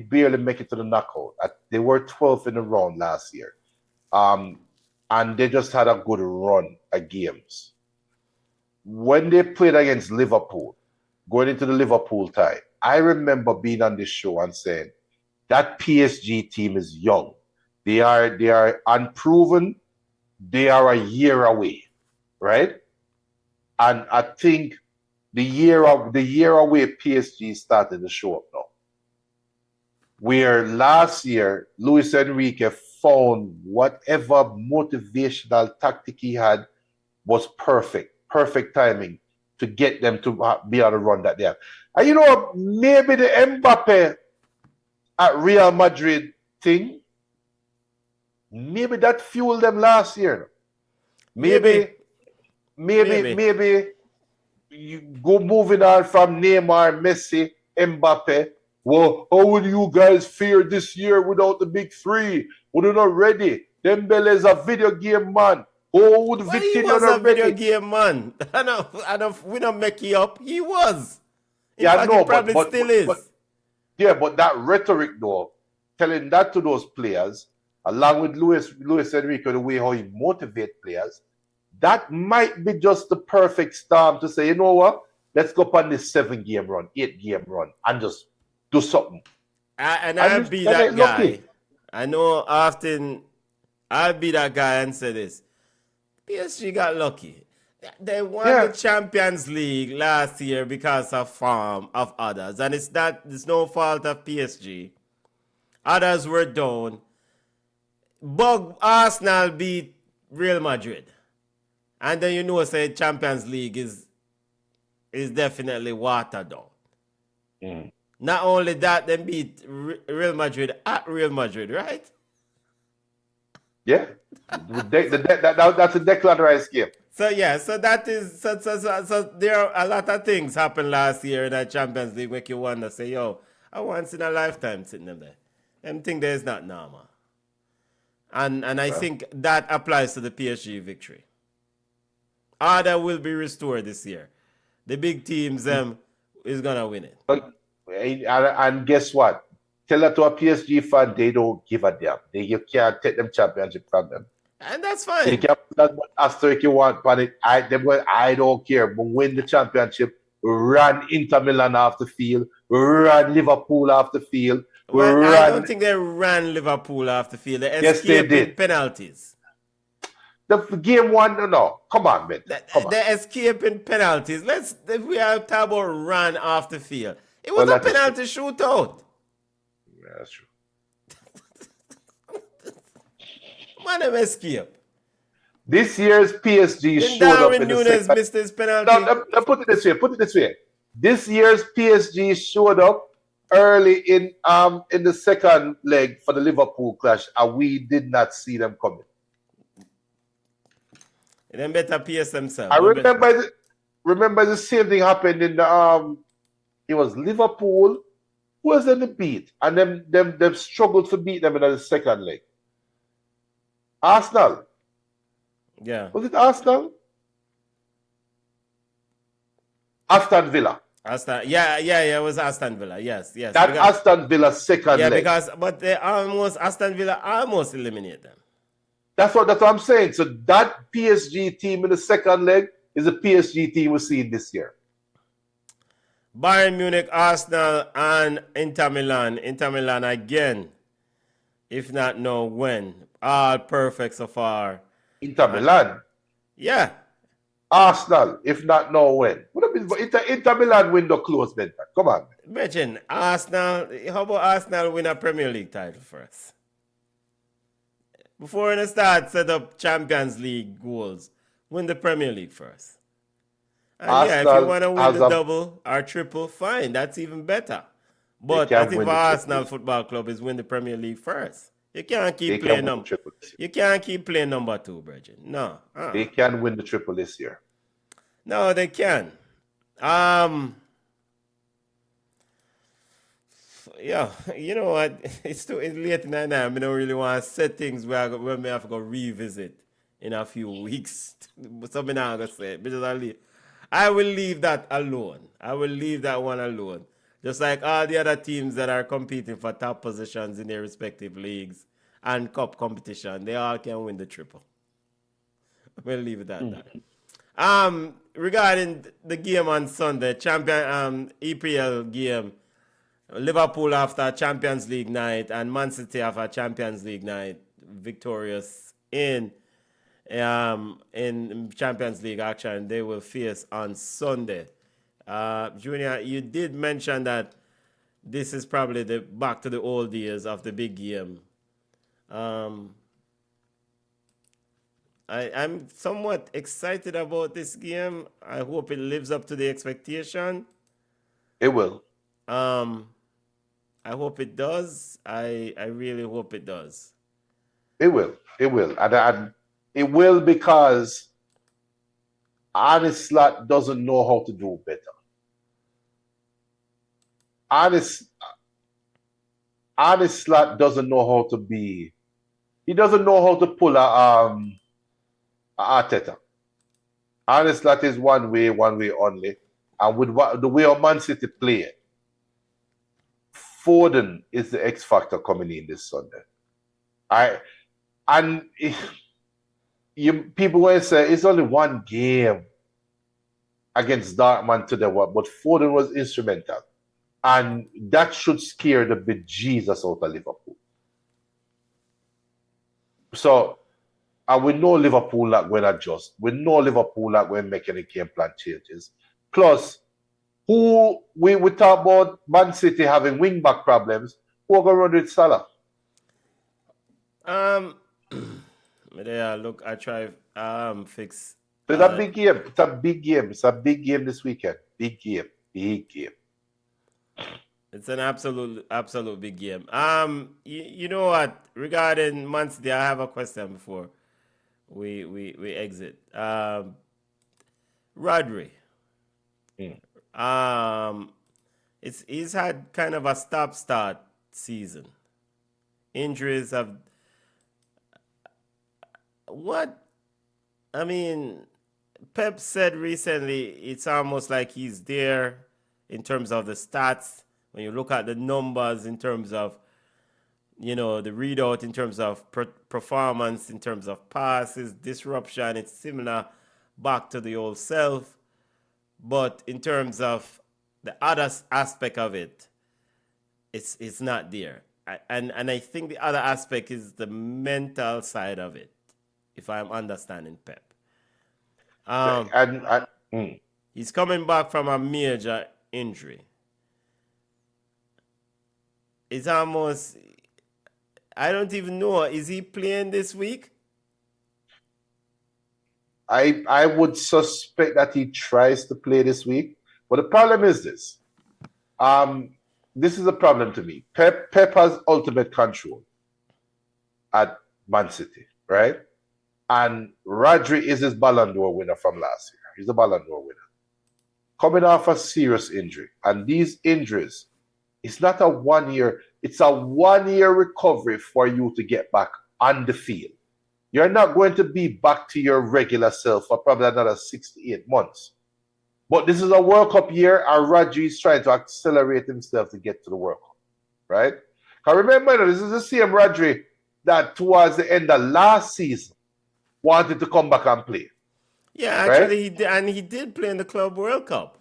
barely make it to the knockout. They were 12th in the round last year, and they just had a good run of games. When they played against Liverpool, going into the Liverpool tie, I remember being on this show and saying that PSG team is young. They are unproven. They are a year away, right? And I think the year away PSG started to show up now. Where last year Luis Enrique found whatever motivational tactic he had was perfect timing to get them to be on the run that they have. And you know, maybe the Mbappe at Real Madrid thing, maybe that fueled them last year. Maybe you go moving on from Neymar, Messi, Mbappe. Well, how will you guys fare this year without the big three? We're not ready. Dembele is a video game man. Oh, would He was a video game man. I know. We don't make it up. He was. In fact, he probably still is. But that rhetoric though, telling that to those players, along with Luis Enrique, the way how he motivates players, that might be just the perfect storm to say, you know what? Let's go on this 7-game run, 8-game run, and just do something. I'll be that guy. I know often I'll be that guy and say this. PSG got lucky. They won the Champions League last year because of form of others. And it's no fault of PSG. Others were down. But Arsenal beat Real Madrid. And then you know, say Champions League is definitely watered down. Mm. Not only that, they beat Real Madrid at Real Madrid, right? Yeah. That's a Declan Rice game. So that is so there are a lot of things happened last year in that Champions League make you wonder, say, yo, I once in a lifetime sitting them there. Them think there is not normal. And I think that applies to the PSG victory. Order will be restored this year. The big teams is gonna win it. And guess what? Tell that to a PSG fan, they don't give a damn. You can't take them championship from them. And that's fine. You can put that asterisk you want, but I don't care. But win the championship, run Inter Milan off the field, run Liverpool off the field. I don't think they ran Liverpool off the field. They escaped penalties. The game one, no. Come on, man. They're escaping penalties. We are talking about run off the field. It was a penalty shootout. Yeah, that's true. Man, them escape. This year's PSG showed up in Nunes the missed his penalty. No, put it this way. This year's PSG showed up early in the second leg for the Liverpool clash, and we did not see them coming. Then better PS themselves. I remember the same thing happened in the it was Liverpool who was in the beat, and them struggled to beat them in the second leg. Arsenal. Yeah. Was it Arsenal? Aston Villa. It was Aston Villa. Yes. That Aston Villa second leg. But Aston Villa almost eliminated them. That's what I'm saying. So that PSG team in the second leg is a PSG team we're seeing this year. Bayern Munich, Arsenal, and Inter Milan. Inter Milan again. If not, no, when. All perfect so far. Inter Milan? Yeah. Arsenal, if not, no, when. Inter Milan window closed, then. Come on. Imagine, Arsenal. How about Arsenal win a Premier League title first? Before they start set up Champions League goals, win the Premier League first. And yeah, if you want to win the double or triple, fine. That's even better. But I think for Arsenal Football Club is win the Premier League first. You can't keep playing number. You can't keep playing number 2, Bridget. No. They can win the triple this year. No, they can. Yeah, you know what? It's late in the night. I don't really want to set things where we have to go revisit in a few weeks. So I'm not going to say it because I will leave that alone. I will leave that one alone. Just like all the other teams that are competing for top positions in their respective leagues and cup competition, they all can win the triple. We'll leave it at that. Regarding the game on Sunday, champion EPL game, Liverpool after Champions League night and Man City after Champions League night, victorious in Champions League action. They will face on Sunday. Junior, you did mention that this is probably the back to the old days of the big game. I'm somewhat excited about this game. I hope it lives up to the expectation. It will. I hope it does. I really hope it does. It will. It will. And it will because Arne Slot doesn't know how to do better. Arne Slot doesn't know how to be. He doesn't know how to pull a Arteta. Arne Slot is one way only. And with the way Man City play it, Foden is the X factor coming in this Sunday. People will say it's only one game against Dortmund today, but Foden was instrumental. And that should scare the bejesus out of Liverpool. So, and we know Liverpool not going to adjust. We know Liverpool not going to make any game plan changes. Plus, we talk about Man City having wing back problems. Who are going to run with Salah? Yeah, look, I try fix. It's a big game. It's a big game. It's a big game this weekend. Big game. Big game. It's an absolute big game. You know what? Regarding Man City, I have a question before we exit. Rodri. He's had kind of a stop-start season. Injuries have. What? I mean, Pep said recently it's almost like he's there in terms of the stats. When you look at the numbers in terms of, the readout in terms of performance, in terms of passes, disruption, it's similar back to the old self. But in terms of the other aspect of it, it's not there. And I think the other aspect is the mental side of it, if I'm understanding Pep. He's coming back from a major injury. It's almost, I don't even know, is he playing this week? I would suspect that he tries to play this week. But the problem is this. This is a problem to me. Pep has ultimate control at Man City, right? And Rodri is his Ballon d'Or winner from last year. He's a Ballon d'Or winner. Coming off a serious injury. And these injuries, it's not a 1 year, it's a 1 year recovery for you to get back on the field. You're not going to be back to your regular self for probably another 6 to 8 months. But this is a World Cup year, and Rodri is trying to accelerate himself to get to the World Cup, right? Because remember, this is the same Rodri that towards the end of last season wanted to come back and play. Yeah, actually, right? He did play in the Club World Cup.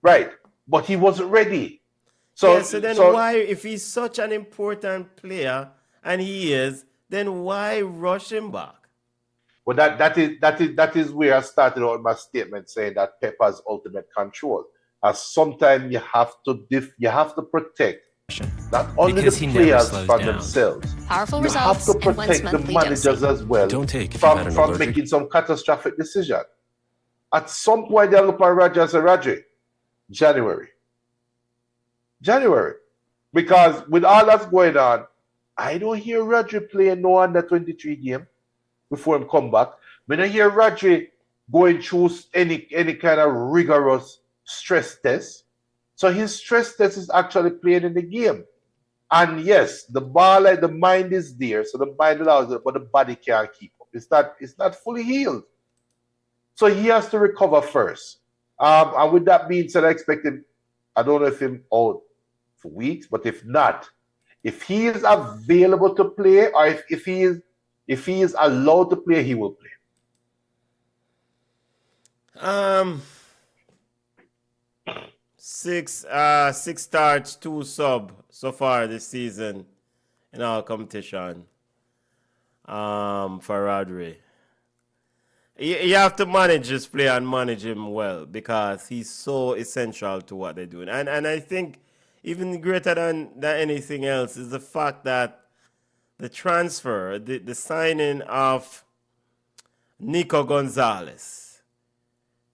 Right, but he wasn't ready. So why, if he's such an important player, and he is, then why rush him back? Well, that is where I started out my statement saying that Pep has ultimate control. As sometimes you have to protect not only the players from themselves. Powerful you have to protect the managers as well from making some catastrophic decision. At some point, they'll look at Rodri and say, Rodri, January. Because with all that's going on, I don't hear Rodri playing no under 23 game before him come back. When I hear Rodri going through any kind of rigorous stress test. So his stress test is actually playing in the game. And yes, the ball, like the mind is there, so the mind allows it, but the body can't keep up. It's not fully healed. So he has to recover first. And with that being said, I expect him, I don't know if him out for weeks, but if not, if he is available to play, or if he is allowed to play, he will play. Six starts, 2 sub so far this season in our competition. For Rodri. You have to manage this player and manage him well because he's so essential to what they're doing. And I think even greater than anything else is the fact that the transfer, the signing of Nico Gonzalez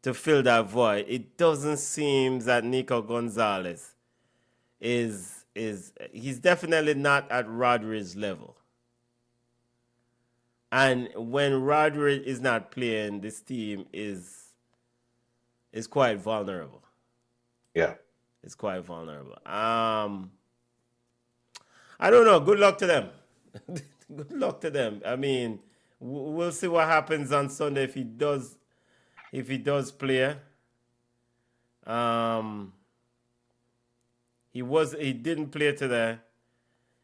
to fill that void, it doesn't seem that Nico Gonzalez he's definitely not at Rodri's level. And when Rodri is not playing, this team is quite vulnerable. Yeah. It's quite vulnerable. I don't know. Good luck to them. Good luck to them. I mean, we'll see what happens on Sunday if he does play. He didn't play today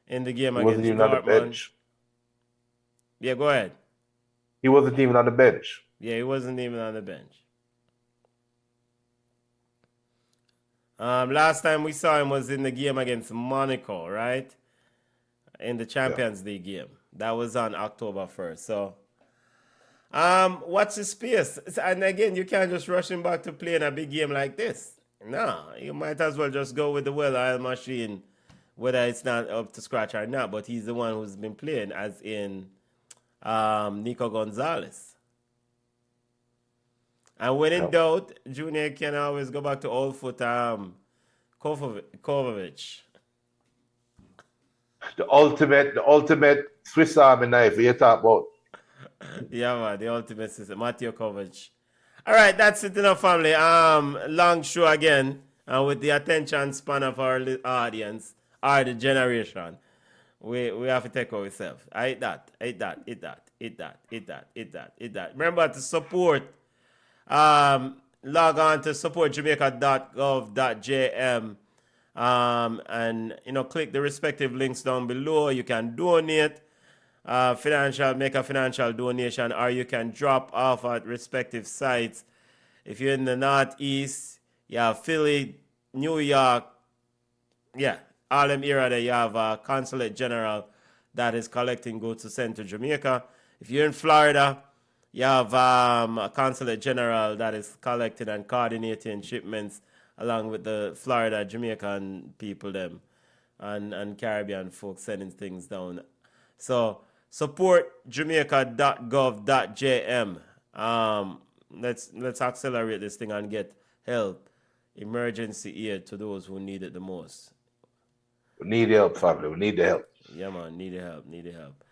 in the game against Dortmund. He wasn't even on the bench. Yeah, go ahead. He wasn't even on the bench. Yeah, he wasn't even on the bench. Last time we saw him was in the game against Monaco, right? In the Champions League game. That was on October 1st. So, what's his space? And again, you can't just rush him back to play in a big game like this. No, you might as well just go with the well-oiled machine, whether it's not up to scratch or not. But he's the one who's been playing, as in Nico Gonzalez. And when in doubt, Junior can always go back to old foot Kovacic. The ultimate Swiss Army knife you talk about. Yeah, man, the ultimate system, Mateo Kovacic. All right, that's it in our family. Long show again, with the attention span of our audience, or the generation. We have to take ourselves. I hate that. Remember to support. Log on to supportjamaica.gov.jm and click the respective links down below. You can donate make a financial donation, or you can drop off at respective sites. If you're in the Northeast, you have Philly, New York, all them area there, you have a consulate general that is collecting goods to send to Jamaica. If you're in Florida, you have a consulate general that is collecting and coordinating shipments along with the Florida, Jamaican people them and Caribbean folks sending things down. So support jamaica.gov.jm. Let's accelerate this thing and get help, emergency aid to those who need it the most. We need help, family. We need the help. Yeah, man. Need the help.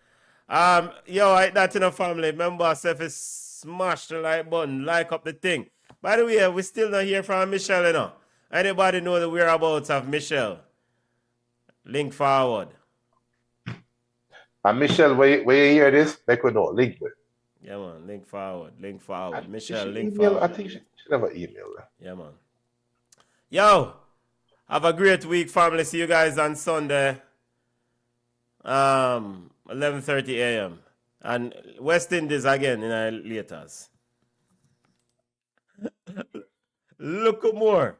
That's in our family. Remember, if is smash the like button, like up the thing. By the way, we still not hear from Michelle, Anybody know the whereabouts of Michelle? Link forward. And Michelle, where you hear this, make we know. Link with. Yeah, man. Link forward. Michelle, link email, forward. I think she never emailed her. Yeah, man. Yo, have a great week, family. See you guys on Sunday. 11:30 a.m. And West Indies again in our laters. Look more.